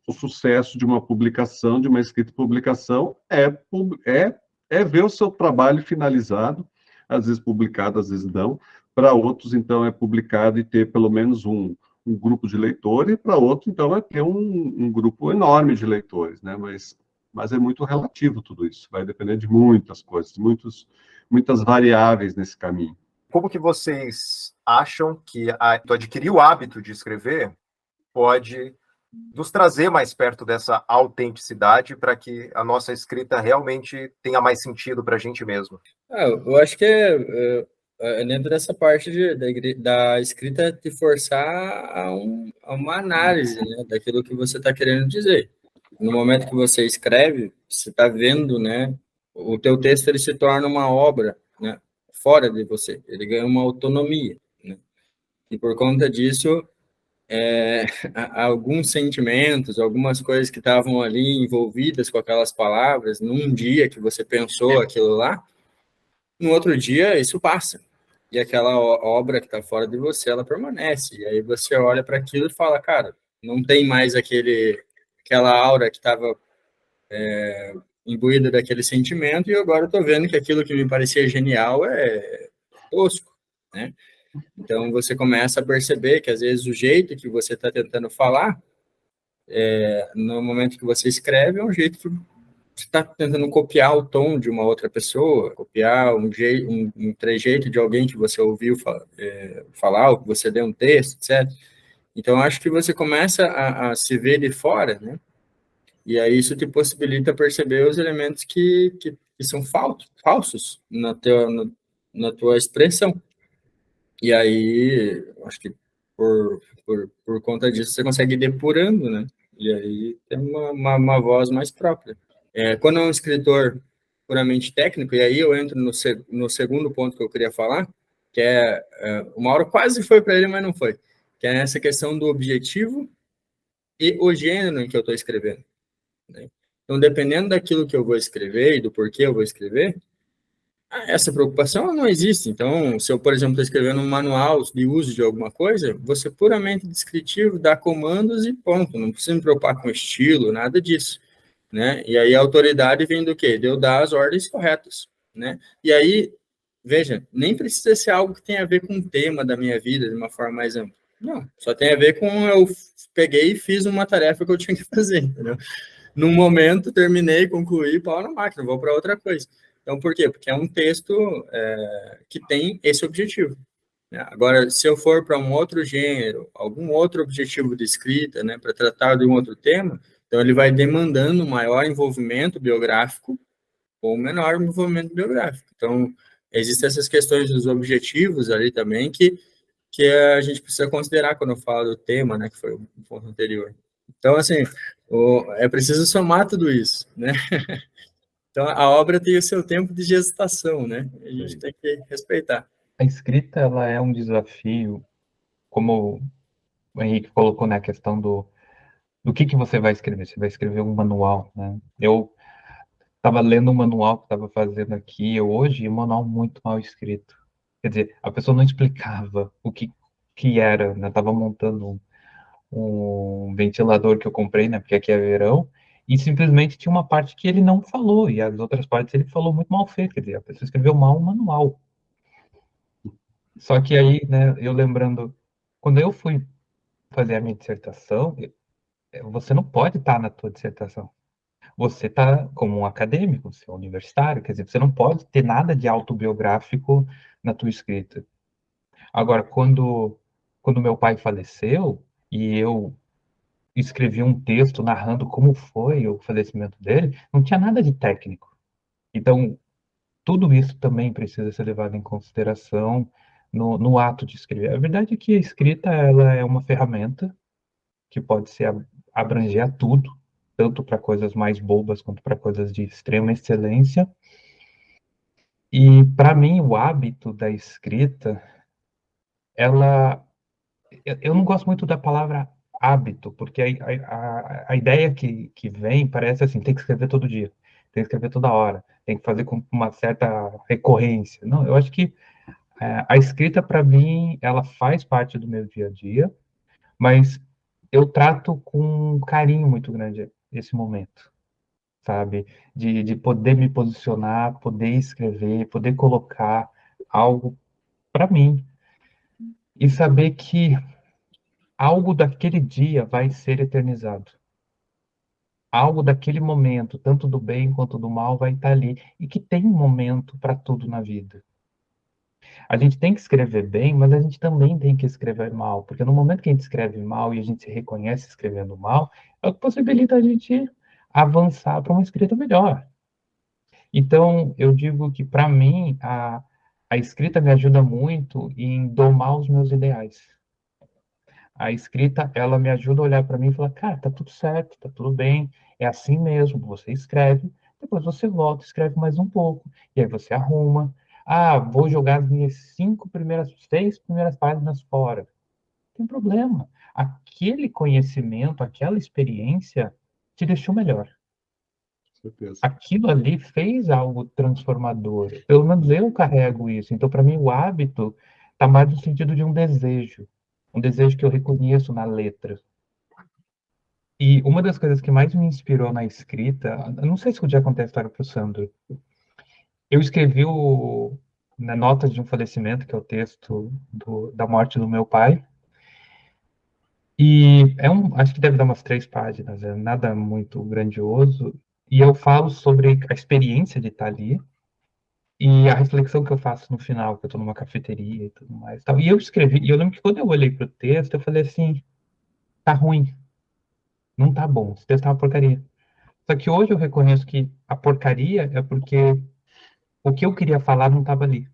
o sucesso de uma publicação, de uma escrita e publicação, é ver o seu trabalho finalizado, às vezes publicado, às vezes não. Para outros, então, é publicado e ter pelo menos um grupo de leitores, e para outros, então, é ter um grupo enorme de leitores, né? Mas é muito relativo tudo isso, vai depender de muitas coisas, muitas variáveis nesse caminho. Como que vocês acham que adquirir o hábito de escrever pode nos trazer mais perto dessa autenticidade para que a nossa escrita realmente tenha mais sentido para a gente mesmo? Eu acho que dentro dessa parte da escrita te forçar a uma análise, né, daquilo que você está querendo dizer. No momento que você escreve, você está vendo, né, o teu texto ele se torna uma obra, né, fora de você, ele ganha uma autonomia, né, e por conta disso, alguns sentimentos, algumas coisas que estavam ali envolvidas com aquelas palavras, num dia que você pensou aquilo lá, no outro dia isso passa, e aquela obra que está fora de você, ela permanece, e aí você olha para aquilo e fala, cara, não tem mais aquela aura que estava imbuída daquele sentimento, e agora eu estou vendo que aquilo que me parecia genial é tosco, né? Então, você começa a perceber que, às vezes, o jeito que você está tentando falar, no momento que você escreve, é um jeito que você está tentando copiar o tom de uma outra pessoa, copiar um trejeito de alguém que você ouviu falar, ou que você deu um texto, etc. Então, acho que você começa a se ver de fora, né? E aí isso te possibilita perceber os elementos que são falsos na tua expressão. E aí, acho que por conta disso, você consegue ir depurando, né? E aí tem uma voz mais própria. Quando é um escritor puramente técnico, e aí eu entro no segundo ponto que eu queria falar, que uma hora quase foi para ele, mas não foi, que é essa questão do objetivo e o gênero em que eu estou escrevendo, né? Então, dependendo daquilo que eu vou escrever e do porquê eu vou escrever, essa preocupação não existe. Então, se eu, por exemplo, estou escrevendo um manual de uso de alguma coisa, vou ser puramente descritivo, dar comandos e ponto. Não preciso me preocupar com estilo, nada disso, né? E aí a autoridade vem do quê? De eu dar as ordens corretas, né? E aí, veja, nem precisa ser algo que tenha a ver com o tema da minha vida de uma forma mais ampla. Não, só tem a ver com eu peguei e fiz uma tarefa que eu tinha que fazer, entendeu? Num momento, terminei, concluí, pau na máquina, vou para outra coisa. Então, por quê? Porque é um texto que tem esse objetivo, né? Agora, se eu for para um outro gênero, algum outro objetivo de escrita, né, para tratar de um outro tema, então ele vai demandando um maior envolvimento biográfico ou menor envolvimento biográfico. Então, existem essas questões dos objetivos ali também que a gente precisa considerar quando eu falo do tema, né, que foi o ponto anterior. Então, assim, é preciso somar tudo isso, né? Então, a obra tem o seu tempo de gestação, né? A gente tem que respeitar. A escrita, ela é um desafio, como o Henrique colocou, né, a questão do que você vai escrever. Você vai escrever um manual, né? Eu estava lendo um manual que estava fazendo aqui hoje, e um manual muito mal escrito. Quer dizer, a pessoa não explicava o que era, né? Estava montando um ventilador que eu comprei, né? Porque aqui é verão, e simplesmente tinha uma parte que ele não falou, e as outras partes ele falou muito mal feito. Quer dizer, a pessoa escreveu mal o manual. Só que aí, né, eu lembrando, quando eu fui fazer a minha dissertação, você não pode estar na tua dissertação. Você está como um acadêmico, você é um universitário, quer dizer, você não pode ter nada de autobiográfico na tua escrita. Agora, quando meu pai faleceu e eu escrevi um texto narrando como foi o falecimento dele, não tinha nada de técnico. Então, tudo isso também precisa ser levado em consideração no ato de escrever. A verdade é que a escrita ela é uma ferramenta que pode ser abranger a tudo, tanto para coisas mais bobas quanto para coisas de extrema excelência. E para mim o hábito da escrita, ela, eu não gosto muito da palavra hábito, porque a ideia que vem parece assim, tem que escrever todo dia, tem que escrever toda hora, tem que fazer com uma certa recorrência. Não, eu acho que a escrita para mim, ela faz parte do meu dia a dia, mas eu trato com um carinho muito grande esse momento, sabe? De poder me posicionar, poder escrever, poder colocar algo para mim e saber que algo daquele dia vai ser eternizado. Algo daquele momento, tanto do bem quanto do mal, vai estar ali. E que tem um momento para tudo na vida. A gente tem que escrever bem, mas a gente também tem que escrever mal, porque no momento que a gente escreve mal e a gente se reconhece escrevendo mal, é o que possibilita a gente avançar para uma escrita melhor. Então, eu digo que, para mim, a escrita me ajuda muito em domar os meus ideais. A escrita, ela me ajuda a olhar para mim e falar, cara, tá tudo certo, tá tudo bem, é assim mesmo, você escreve, depois você volta, escreve mais um pouco, e aí você arruma. Ah, vou jogar as minhas 6 primeiras páginas fora. Não tem problema. Aquele conhecimento, aquela experiência te deixou melhor. Certeza. Aquilo ali fez algo transformador. Pelo menos eu carrego isso. Então, para mim, o hábito está mais no sentido de um desejo que eu reconheço na letra. E uma das coisas que mais me inspirou na escrita, eu não sei se eu já contei a história para o Sandro. Eu escrevi na nota de um falecimento, que é o texto da morte do meu pai. E acho que deve dar umas 3 páginas, é nada muito grandioso. E eu falo sobre a experiência de estar ali e a reflexão que eu faço no final, que eu estou numa cafeteria e tudo mais. Tal. E eu escrevi, e eu lembro que quando eu olhei para o texto, eu falei assim, tá ruim, não tá bom, esse texto tá uma porcaria. Só que hoje eu reconheço que a porcaria é porque o que eu queria falar não estava ali.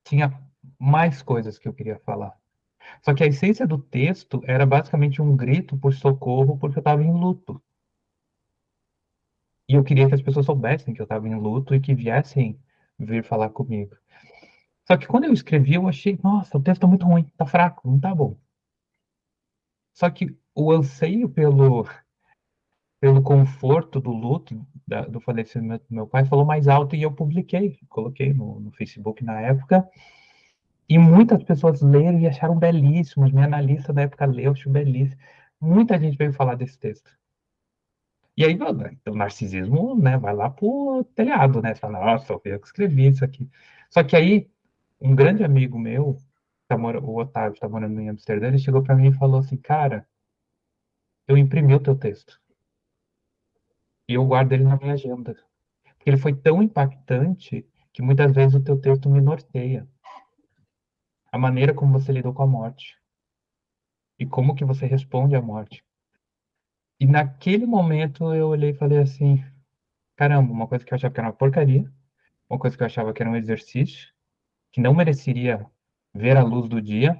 Tinha mais coisas que eu queria falar. Só que a essência do texto era basicamente um grito por socorro porque eu estava em luto. E eu queria que as pessoas soubessem que eu estava em luto e que viessem vir falar comigo. Só que quando eu escrevi, eu achei, nossa, o texto tá muito ruim, tá fraco, não tá bom. Só que o anseio pelo conforto do luto, do falecimento do meu pai, falou mais alto e eu publiquei, coloquei no Facebook na época, e muitas pessoas leram e acharam belíssimos. Minha analista da época leu, achou belíssimo. Muita gente veio falar desse texto. E aí, o narcisismo, né, vai lá pro telhado, né? Você fala, nossa, eu que escrevi isso aqui. Só que aí, um grande amigo meu, o Otávio, está morando em Amsterdã, ele chegou para mim e falou assim, cara, eu imprimi o teu texto. E eu guardo ele na minha agenda. Porque ele foi tão impactante que muitas vezes o teu texto me norteia. A maneira como você lidou com a morte. E como que você responde à morte. E naquele momento eu olhei e falei assim, caramba, uma coisa que eu achava que era uma porcaria, uma coisa que eu achava que era um exercício, que não mereceria ver a luz do dia,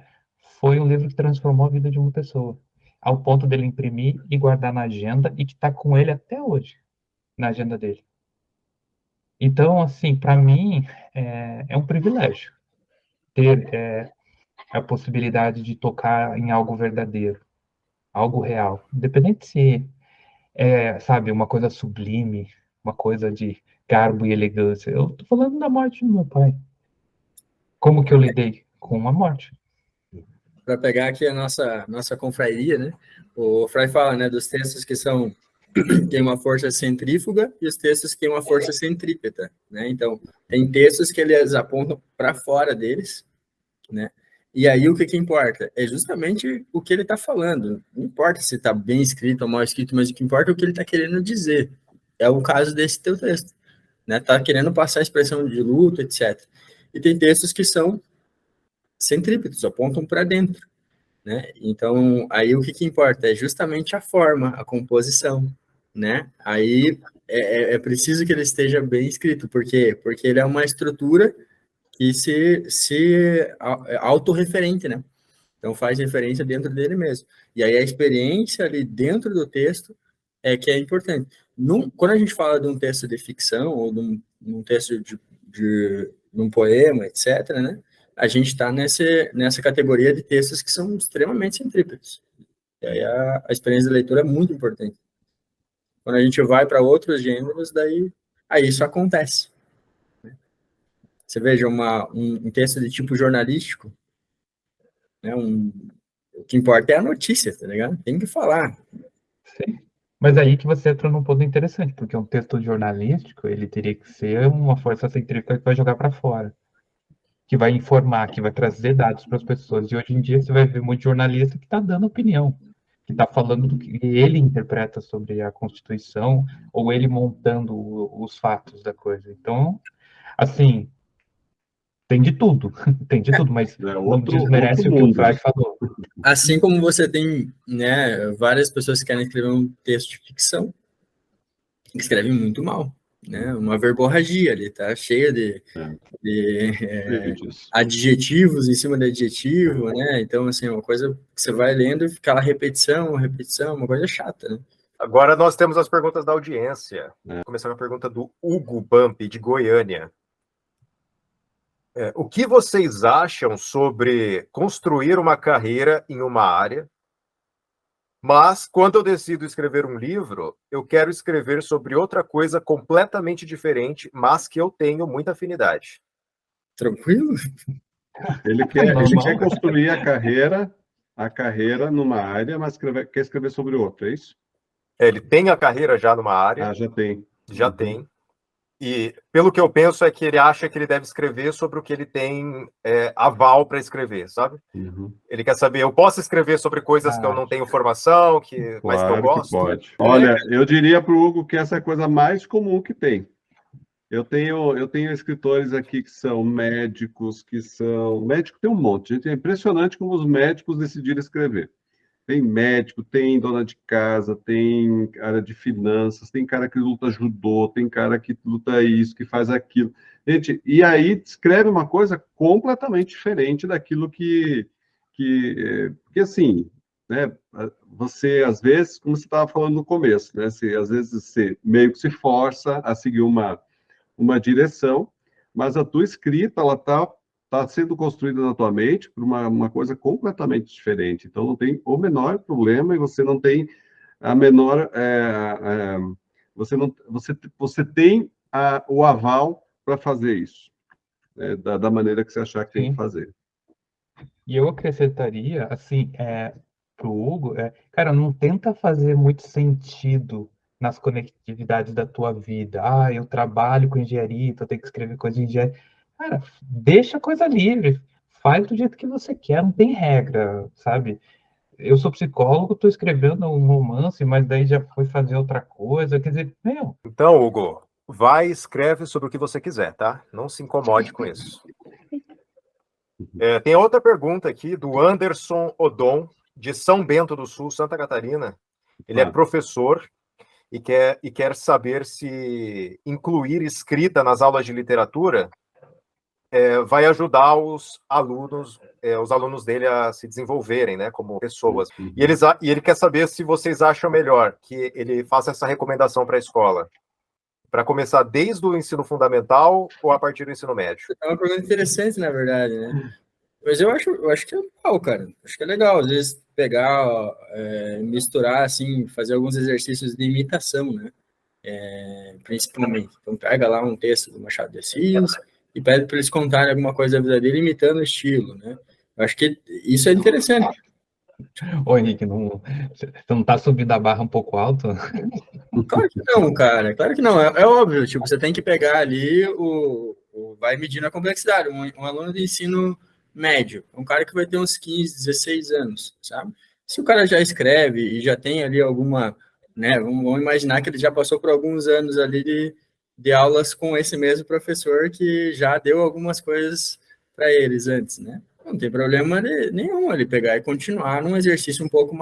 foi um livro que transformou a vida de uma pessoa. Ao ponto dele imprimir e guardar na agenda e que está com ele até hoje, na agenda dele. Então, assim, para mim, é um privilégio ter a possibilidade de tocar em algo verdadeiro, algo real. Independente se sabe, uma coisa sublime, uma coisa de garbo e elegância. Eu tô falando da morte do meu pai. Como que eu lidei com a morte? Para pegar aqui a nossa confraria, né? O Fry fala, né, dos textos que são tem uma força centrífuga e os textos que têm uma força centrípeta, né? Então, tem textos que eles apontam para fora deles, né? E aí o que importa? É justamente o que ele está falando. Não importa se está bem escrito ou mal escrito, mas o que importa é o que ele está querendo dizer. É o caso desse teu texto, né? Tá querendo passar a expressão de luto, etc. E tem textos que são centrípetos, apontam para dentro, né? Então, aí o que importa é justamente a forma, a composição, né? Aí é preciso que ele esteja bem escrito, por quê? Porque ele é uma estrutura que se autorreferente, né? Então faz referência dentro dele mesmo. E aí a experiência ali dentro do texto é que é importante. Quando a gente fala de um texto de ficção ou de um texto de um poema, etc., né? A gente está nessa categoria de textos que são extremamente centrípetos. E aí a experiência de leitura é muito importante. Quando a gente vai para outros gêneros, daí aí isso acontece. Você veja um texto de tipo jornalístico, né? O que importa é a notícia, tá ligado? Tem que falar. Sim. Mas aí que você entra num ponto interessante, porque um texto jornalístico, ele teria que ser uma força centrífuga que vai jogar para fora, que vai informar, que vai trazer dados para as pessoas. E hoje em dia você vai ver muito jornalista que está dando opinião, que está falando do que ele interpreta sobre a Constituição, ou ele montando os fatos da coisa. Então, assim, tem de tudo, tem de tudo, mas não desmerece o que o Fry falou. Assim como você tem, né, várias pessoas que querem escrever um texto de ficção, que escrevem muito mal, né? Uma verborragia ali, tá cheia de adjetivos em cima de adjetivo, né? Então, assim, uma coisa que você vai lendo e fica lá repetição, uma coisa chata, né? Agora nós temos as perguntas da audiência. Começando a pergunta do Hugo Bump, de Goiânia. O que vocês acham sobre construir uma carreira em uma área, mas quando eu decido escrever um livro, eu quero escrever sobre outra coisa completamente diferente, mas que eu tenho muita afinidade? Tranquilo? Ele quer construir a carreira numa área, mas quer escrever sobre outra, é isso? Ele tem a carreira já numa área. Ah, já tem. Já tem. E, pelo que eu penso, é que ele acha que ele deve escrever sobre o que ele tem aval para escrever, sabe? Uhum. Ele quer saber, eu posso escrever sobre coisas que eu não tenho formação, mas que eu gosto? Que pode. Olha, eu diria para o Hugo que essa é a coisa mais comum que tem. Eu tenho escritores aqui que são médicos, Médico tem um monte, gente. É impressionante como os médicos decidiram escrever. Tem médico, tem dona de casa, tem área de finanças, tem cara que luta judô, tem cara que luta isso, que faz aquilo. Gente, e aí escreve uma coisa completamente diferente daquilo porque assim, né, você às vezes, como você estava falando no começo, né, às vezes você meio que se força a seguir uma direção, mas a tua escrita, ela está tá sendo construída na tua mente por uma coisa completamente diferente. Então, não tem o menor problema e você não tem a menor... você tem o aval para fazer isso, da maneira que você achar que tem que Sim. fazer. E eu acrescentaria, assim, para o Hugo, cara, não tenta fazer muito sentido nas conectividades da tua vida. Ah, eu trabalho com engenharia, então eu tenho que escrever coisa de engenharia. Cara, deixa a coisa livre. Faz do jeito que você quer, não tem regra, sabe? Eu sou psicólogo, estou escrevendo um romance, mas daí já foi fazer outra coisa. Quer dizer, meu, Então, Hugo, vai e escreve sobre o que você quiser, tá? Não se incomode com isso. Tem outra pergunta aqui do Anderson Odon, de São Bento do Sul, Santa Catarina. Ele é professor e quer saber se incluir escrita nas aulas de literatura vai ajudar os alunos dele a se desenvolverem, né, como pessoas. E ele quer saber se vocês acham melhor que ele faça essa recomendação para a escola, para começar desde o ensino fundamental ou a partir do ensino médio. É uma pergunta interessante, na verdade, né? Mas eu acho que é legal, cara. Acho que é legal, às vezes, pegar, misturar, assim, fazer alguns exercícios de imitação, né? Principalmente. Então, pega lá um texto do Machado de Assis e pede para eles contarem alguma coisa da vida dele imitando o estilo, né? Eu acho que isso é interessante. ô Henrique, você não tá subindo a barra um pouco alto? Claro que não, cara. Claro que não. É óbvio. Tipo, você tem que pegar ali vai medindo a complexidade. Um aluno de ensino médio, um cara que vai ter uns 15, 16 anos, sabe? Se o cara já escreve e já tem ali alguma, né? Vamos imaginar que ele já passou por alguns anos ali de aulas com esse mesmo professor que já deu algumas coisas para eles antes, né? Não tem problema nenhum ele pegar e continuar num exercício um pouco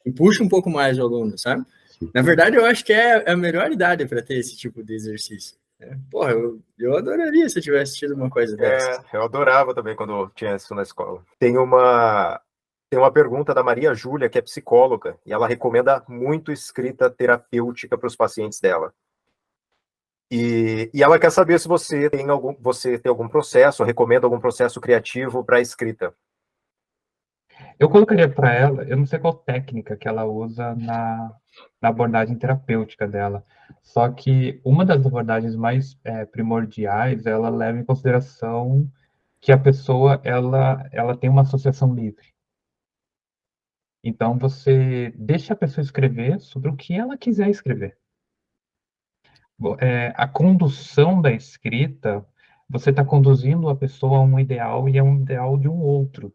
e puxa um pouco mais o aluno, sabe? Na verdade, eu acho que é a melhor idade para ter esse tipo de exercício. Porra, eu adoraria se eu tivesse tido uma coisa dessa. Eu adorava também quando tinha isso na escola. Tem uma pergunta da Maria Júlia, que é psicóloga, e ela recomenda muito escrita terapêutica para os pacientes dela. E ela quer saber se você tem algum processo, recomenda algum processo criativo para a escrita. Eu colocaria para ela, eu não sei qual técnica que ela usa na abordagem terapêutica dela, só que uma das abordagens mais primordiais, ela leva em consideração que a pessoa ela tem uma associação livre. Então você deixa a pessoa escrever sobre o que ela quiser escrever. A condução da escrita, você está conduzindo a pessoa a um ideal e a um ideal de um outro.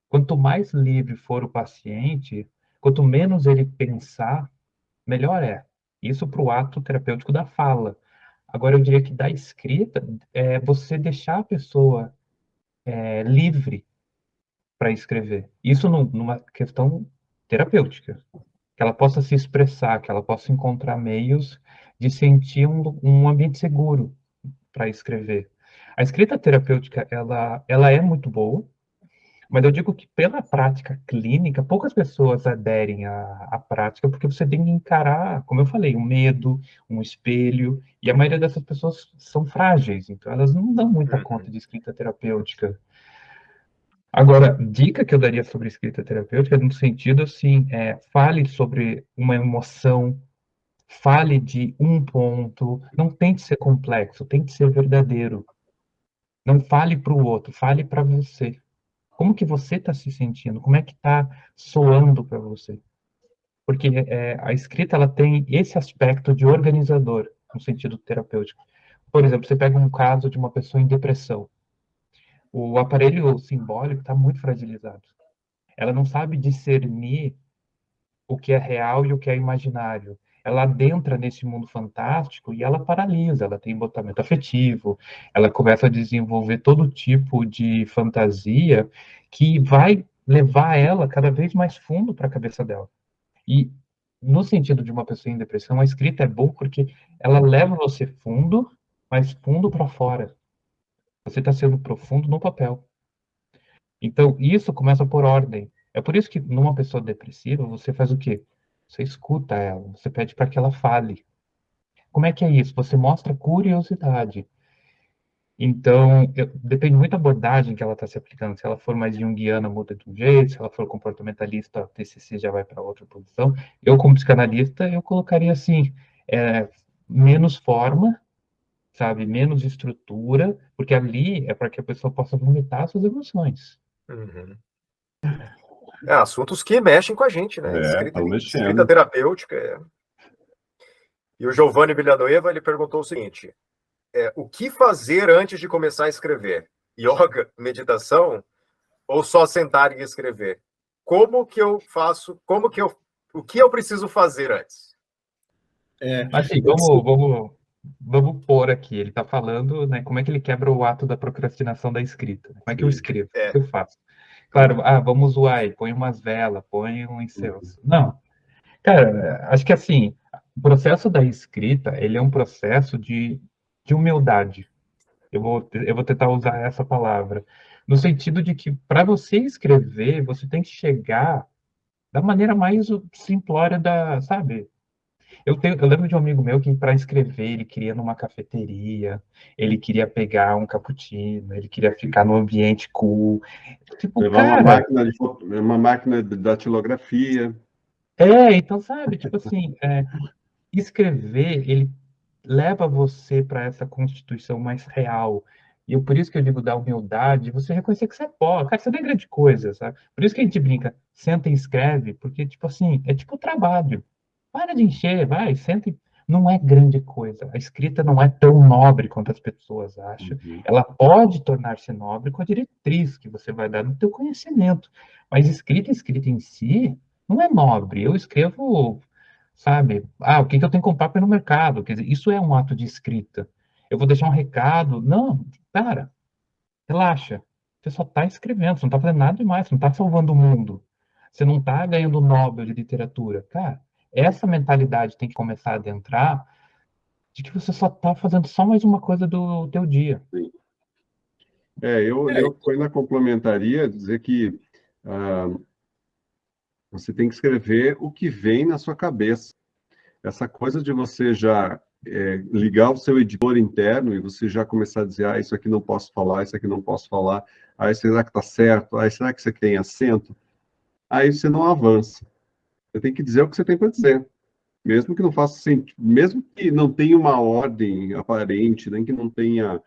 Quanto mais livre for o paciente, quanto menos ele pensar, melhor é. Isso para o ato terapêutico da fala. Agora, eu diria que da escrita, é você deixar a pessoa livre para escrever. Isso numa questão terapêutica. Que ela possa se expressar, que ela possa encontrar meios de sentir um ambiente seguro para escrever. A escrita terapêutica, ela é muito boa, mas eu digo que pela prática clínica, poucas pessoas aderem à prática, porque você tem que encarar, como eu falei, um medo, um espelho, e a maioria dessas pessoas são frágeis, então elas não dão muita conta de escrita terapêutica. Agora, dica que eu daria sobre escrita terapêutica, no sentido assim, fale sobre uma emoção, fale de um ponto, não tente ser complexo, tente ser verdadeiro. Não fale para o outro, fale para você. Como que você está se sentindo? Como é que está soando para você? Porque a escrita ela tem esse aspecto de organizador, no sentido terapêutico. Por exemplo, você pega um caso de uma pessoa em depressão. O aparelho simbólico está muito fragilizado. Ela não sabe discernir o que é real e o que é imaginário. Ela adentra nesse mundo fantástico e ela paralisa, ela tem embotamento afetivo, ela começa a desenvolver todo tipo de fantasia que vai levar ela cada vez mais fundo para a cabeça dela. E no sentido de uma pessoa em depressão, a escrita é boa porque ela leva você fundo, mas fundo para fora. Você está sendo profundo no papel. Então, isso começa por ordem. É por isso que numa pessoa depressiva, você faz o quê? Você escuta ela, você pede para que ela fale. Como é que é isso? Você mostra curiosidade. Então, depende muito da abordagem que ela está se aplicando. Se ela for mais junguiana, muda de um jeito. Se ela for comportamentalista, a TCC já vai para outra posição. Eu, como psicanalista, eu colocaria assim, é, menos forma, sabe? Menos estrutura, porque ali é para que a pessoa possa vomitar suas emoções. Uhum. Assuntos que mexem com a gente, né? Escrita terapêutica. E o Giovanni Villanueva, ele perguntou o seguinte, o que fazer antes de começar a escrever? Yoga, meditação, ou só sentar e escrever? Como que eu faço, o que eu preciso fazer antes? Assim, vamos pôr aqui, ele está falando, né, como é que ele quebra o ato da procrastinação da escrita. Como é que eu escrevo? O que eu faço? Claro, vamos zoar aí, põe umas velas, põe um incenso. Não, cara, acho que assim, o processo da escrita, ele é um processo de humildade. Eu vou tentar usar essa palavra. No sentido de que, para você escrever, você tem que chegar da maneira mais simplória sabe? Eu lembro de um amigo meu que, para escrever, ele queria numa cafeteria, ele queria pegar um cappuccino, ele queria ficar no ambiente cool. Tipo, levar cara. uma máquina de datilografia. Então, sabe, tipo assim, escrever, ele leva você para essa constituição mais real. Por isso que eu digo da humildade, você reconhecer que você é pobre, cara, você não é grande coisa, sabe? Por isso que a gente brinca, senta e escreve, porque, tipo assim, é tipo trabalho. Para de encher, vai, senta e... Não é grande coisa. A escrita não é tão nobre quanto as pessoas acham. Ela pode tornar-se nobre com a diretriz que você vai dar no teu conhecimento. Mas escrita em si não é nobre. Eu escrevo, sabe? O que eu tenho que comprar no mercado? Quer dizer, isso é um ato de escrita. Eu vou deixar um recado. Não, cara, relaxa. Você só está escrevendo, você não está fazendo nada demais, você não está salvando o mundo. Você não está ganhando o Nobel de literatura. Cara, essa mentalidade tem que começar a adentrar de que você só está fazendo só mais uma coisa do teu dia. Sim. Eu ainda complementaria dizer que você tem que escrever o que vem na sua cabeça. Essa coisa de você já ligar o seu editor interno e você já começar a dizer, isso aqui não posso falar, isso aqui não posso falar, será que está certo? Será que isso aqui tem acento? Aí você não avança. Você tem que dizer o que você tem para dizer. Mesmo que não faça sentido, mesmo que não tenha uma ordem aparente, nem que não tenha,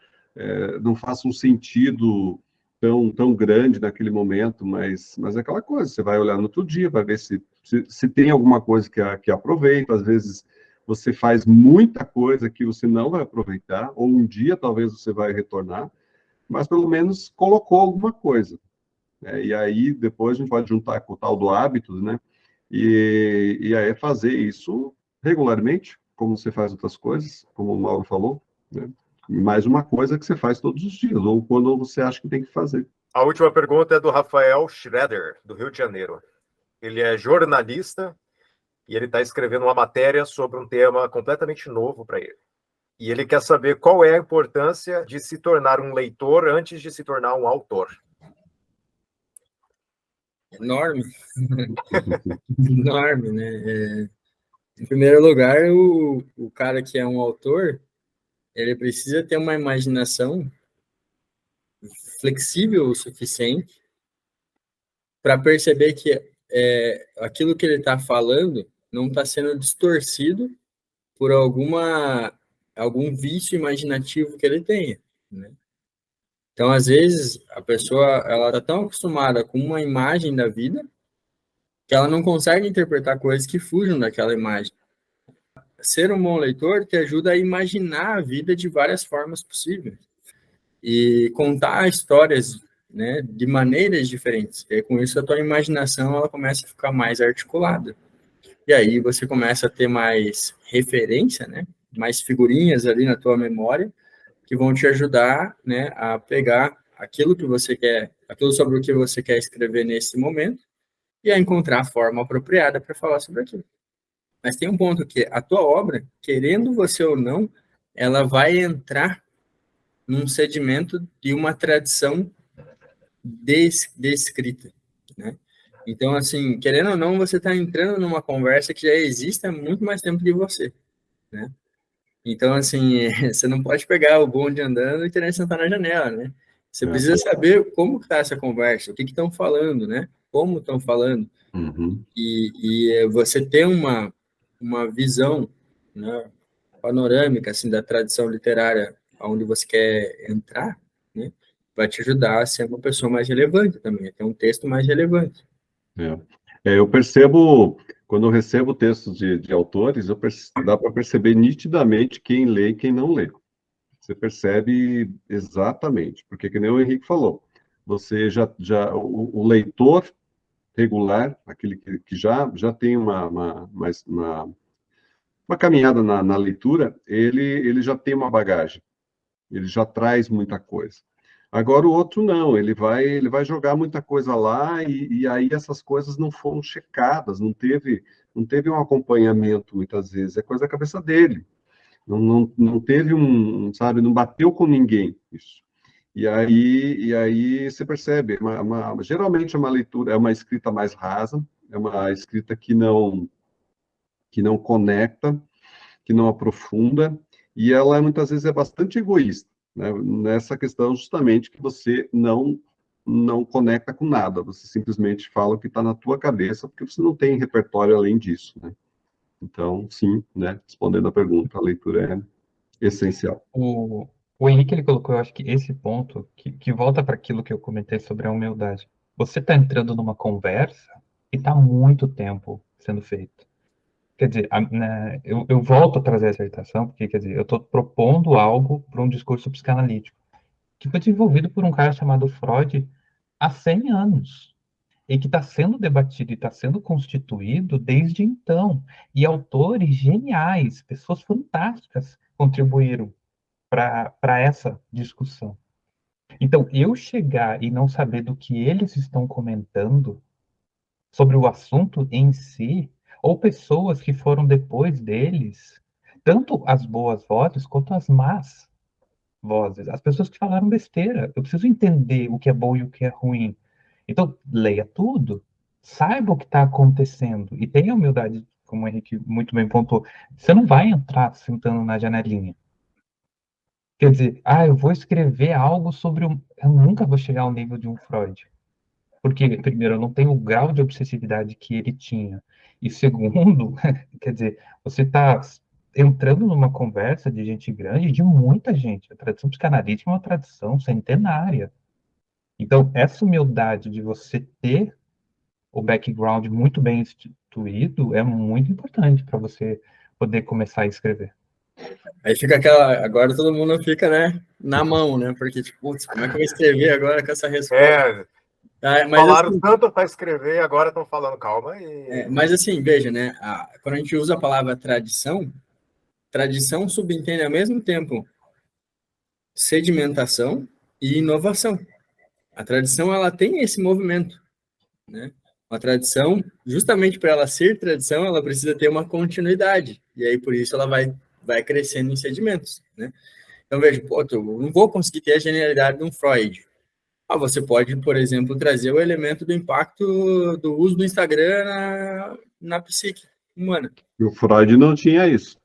não faça um sentido tão grande naquele momento, mas é aquela coisa, você vai olhar no outro dia, vai ver se tem alguma coisa que aproveita, às vezes você faz muita coisa que você não vai aproveitar, ou um dia talvez você vai retornar, mas pelo menos colocou alguma coisa. E aí depois a gente pode juntar com o tal do hábito, né? E aí fazer isso regularmente, como você faz outras coisas, como o Mauro falou, né? Mais uma coisa que você faz todos os dias, ou quando você acha que tem que fazer. A última pergunta é do Rafael Schroeder, do Rio de Janeiro. Ele é jornalista e ele está escrevendo uma matéria sobre um tema completamente novo para ele. E ele quer saber qual é a importância de se tornar um leitor antes de se tornar um autor. Enorme. Enorme, né? Em primeiro lugar, o cara que é um autor, ele precisa ter uma imaginação flexível o suficiente para perceber que aquilo que ele está falando não está sendo distorcido por algum vício imaginativo que ele tenha, né? Então, às vezes, a pessoa ela está tão acostumada com uma imagem da vida que ela não consegue interpretar coisas que fujam daquela imagem. Ser um bom leitor te ajuda a imaginar a vida de várias formas possíveis e contar histórias, né, de maneiras diferentes. E com isso a tua imaginação ela começa a ficar mais articulada. E aí você começa a ter mais referência, né, mais figurinhas ali na tua memória que vão te ajudar, né, a pegar aquilo que você quer, aquilo sobre o que você quer escrever nesse momento e a encontrar a forma apropriada para falar sobre aquilo. Mas tem um ponto que a tua obra, querendo você ou não, ela vai entrar num sedimento de uma tradição de escrita, né? Então, assim, querendo ou não, você está entrando numa conversa que já existe há muito mais tempo que você, né? Então, assim, você não pode pegar o bonde andando e querer sentar na janela, né? Você precisa saber como está essa conversa, o que estão falando, né? Como estão falando. Uhum. E você ter uma visão, né, panorâmica, assim, da tradição literária onde você quer entrar, né? Vai te ajudar a ser uma pessoa mais relevante também, a ter um texto mais relevante. Eu percebo, quando eu recebo textos de autores, dá para perceber nitidamente quem lê e quem não lê. Você percebe exatamente, porque que nem o Henrique falou, você o leitor regular, aquele que já tem uma caminhada na leitura, ele já tem uma bagagem, ele já traz muita coisa. Agora o outro não, ele vai jogar muita coisa lá e aí essas coisas não foram checadas, não teve um acompanhamento muitas vezes, é coisa da cabeça dele. Não teve sabe, não bateu com ninguém isso. E aí você percebe, geralmente é uma leitura, é uma escrita mais rasa, é uma escrita que não conecta, que não aprofunda, e ela muitas vezes é bastante egoísta, né? Nessa questão justamente que você não conecta com nada, você simplesmente fala o que está na tua cabeça, porque você não tem repertório além disso, né? Então, sim, né? Respondendo a pergunta, a leitura é essencial. O Henrique, ele colocou, eu acho que esse ponto, que volta para aquilo que eu comentei sobre a humildade. Você está entrando numa conversa e está muito tempo sendo feito. Quer dizer, né, eu volto a trazer essa irritação, porque, quer dizer, eu estou propondo algo para um discurso psicanalítico, que foi desenvolvido por um cara chamado Freud há 100 anos, e que está sendo debatido e está sendo constituído desde então. E autores geniais, pessoas fantásticas, contribuíram para essa discussão. Então, eu chegar e não saber do que eles estão comentando sobre o assunto em si, ou pessoas que foram depois deles, tanto as boas vozes quanto as más vozes, as pessoas que falaram besteira. Eu preciso entender o que é bom e o que é ruim. Então, leia tudo, saiba o que está acontecendo e tenha humildade, como o Henrique muito bem pontuou. Você não vai entrar sentando na janelinha. Quer dizer, eu vou escrever algo sobre um. Eu nunca vou chegar ao nível de um Freud. Porque, primeiro, eu não tenho o grau de obsessividade que ele tinha. E segundo, quer dizer, você está entrando numa conversa de gente grande, de muita gente. A tradição psicanalítica é uma tradição centenária. Então, essa humildade de você ter o background muito bem instituído é muito importante para você poder começar a escrever. Aí fica aquela. Agora todo mundo fica, né, na mão, né? Porque, tipo, putz, como é que eu vou escrever agora com essa resposta? Mas, Falaram assim, tanto para escrever, agora estão falando, calma aí. mas assim, veja, né? Quando a gente usa a palavra tradição, tradição subentende ao mesmo tempo sedimentação e inovação. A tradição, ela tem esse movimento, né? Uma tradição, justamente para ela ser tradição, ela precisa ter uma continuidade. E aí, por isso, ela vai crescendo em sedimentos, né? Então, veja, pô, eu não vou conseguir ter a genialidade de um Freud. Você pode, por exemplo, trazer o elemento do impacto do uso do Instagram na psique humana. E o Freud não tinha isso.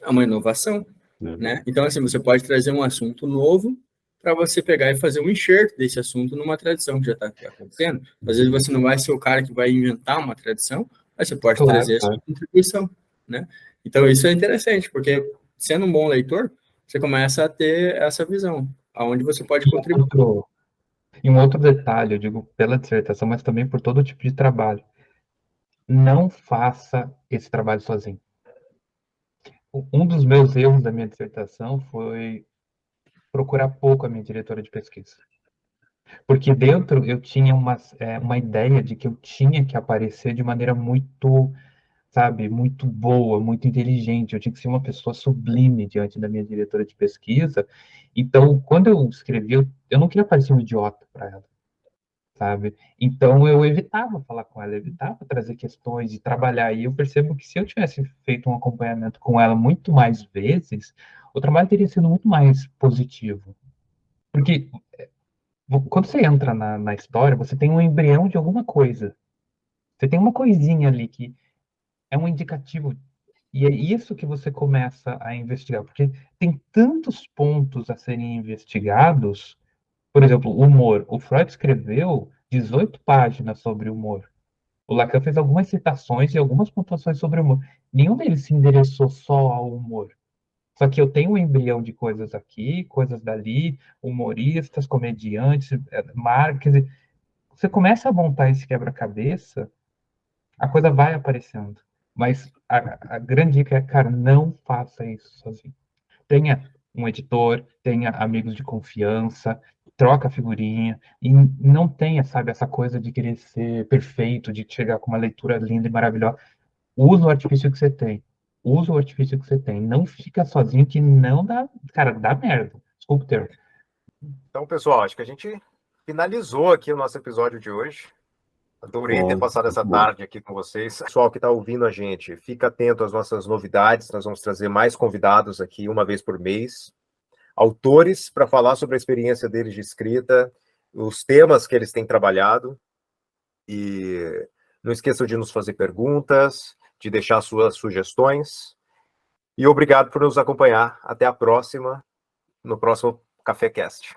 É uma inovação, né? Então, assim, você pode trazer um assunto novo para você pegar e fazer um enxerto desse assunto numa tradição que já está acontecendo. Às vezes você não vai ser o cara que vai inventar uma tradição, mas você pode trazer a sua contribuição, né? Então, isso é interessante, porque sendo um bom leitor, você começa a ter essa visão, aonde você pode contribuir. E um outro detalhe, eu digo pela dissertação, mas também por todo tipo de trabalho. Não faça esse trabalho sozinho. Um dos meus erros da minha dissertação foi procurar pouco a minha diretora de pesquisa. Porque dentro eu tinha uma ideia de que eu tinha que aparecer de maneira muito, sabe, muito boa, muito inteligente. Eu tinha que ser uma pessoa sublime diante da minha diretora de pesquisa. Então, quando eu escrevi, eu não queria parecer um idiota para ela, sabe? Então, eu evitava falar com ela, evitava trazer questões e trabalhar. E eu percebo que se eu tivesse feito um acompanhamento com ela muito mais vezes, o trabalho teria sido muito mais positivo. Porque quando você entra na história, você tem um embrião de alguma coisa. Você tem uma coisinha ali que é um indicativo. E é isso que você começa a investigar, porque tem tantos pontos a serem investigados. Por exemplo, humor. O Freud escreveu 18 páginas sobre humor. O Lacan fez algumas citações e algumas pontuações sobre humor. Nenhum deles se endereçou só ao humor. Só que eu tenho um embrião de coisas aqui, coisas dali, humoristas, comediantes, quer dizer, você começa a montar esse quebra-cabeça, a coisa vai aparecendo. Mas a grande dica é, cara, não faça isso sozinho. Tenha um editor, tenha amigos de confiança, troca figurinha, e não tenha, sabe, essa coisa de querer ser perfeito, de chegar com uma leitura linda e maravilhosa. Usa o artifício que você tem. Usa o artifício que você tem. Não fica sozinho que não dá, cara, dá merda. Desculpa o termo. Então, pessoal, acho que a gente finalizou aqui o nosso episódio de hoje. Adorei ter passado essa tarde aqui com vocês. Pessoal que está ouvindo a gente, fica atento às nossas novidades. Nós vamos trazer mais convidados aqui uma vez por mês. Autores para falar sobre a experiência deles de escrita, os temas que eles têm trabalhado. E não esqueçam de nos fazer perguntas, de deixar suas sugestões. E obrigado por nos acompanhar. Até a próxima, no próximo Café Cast.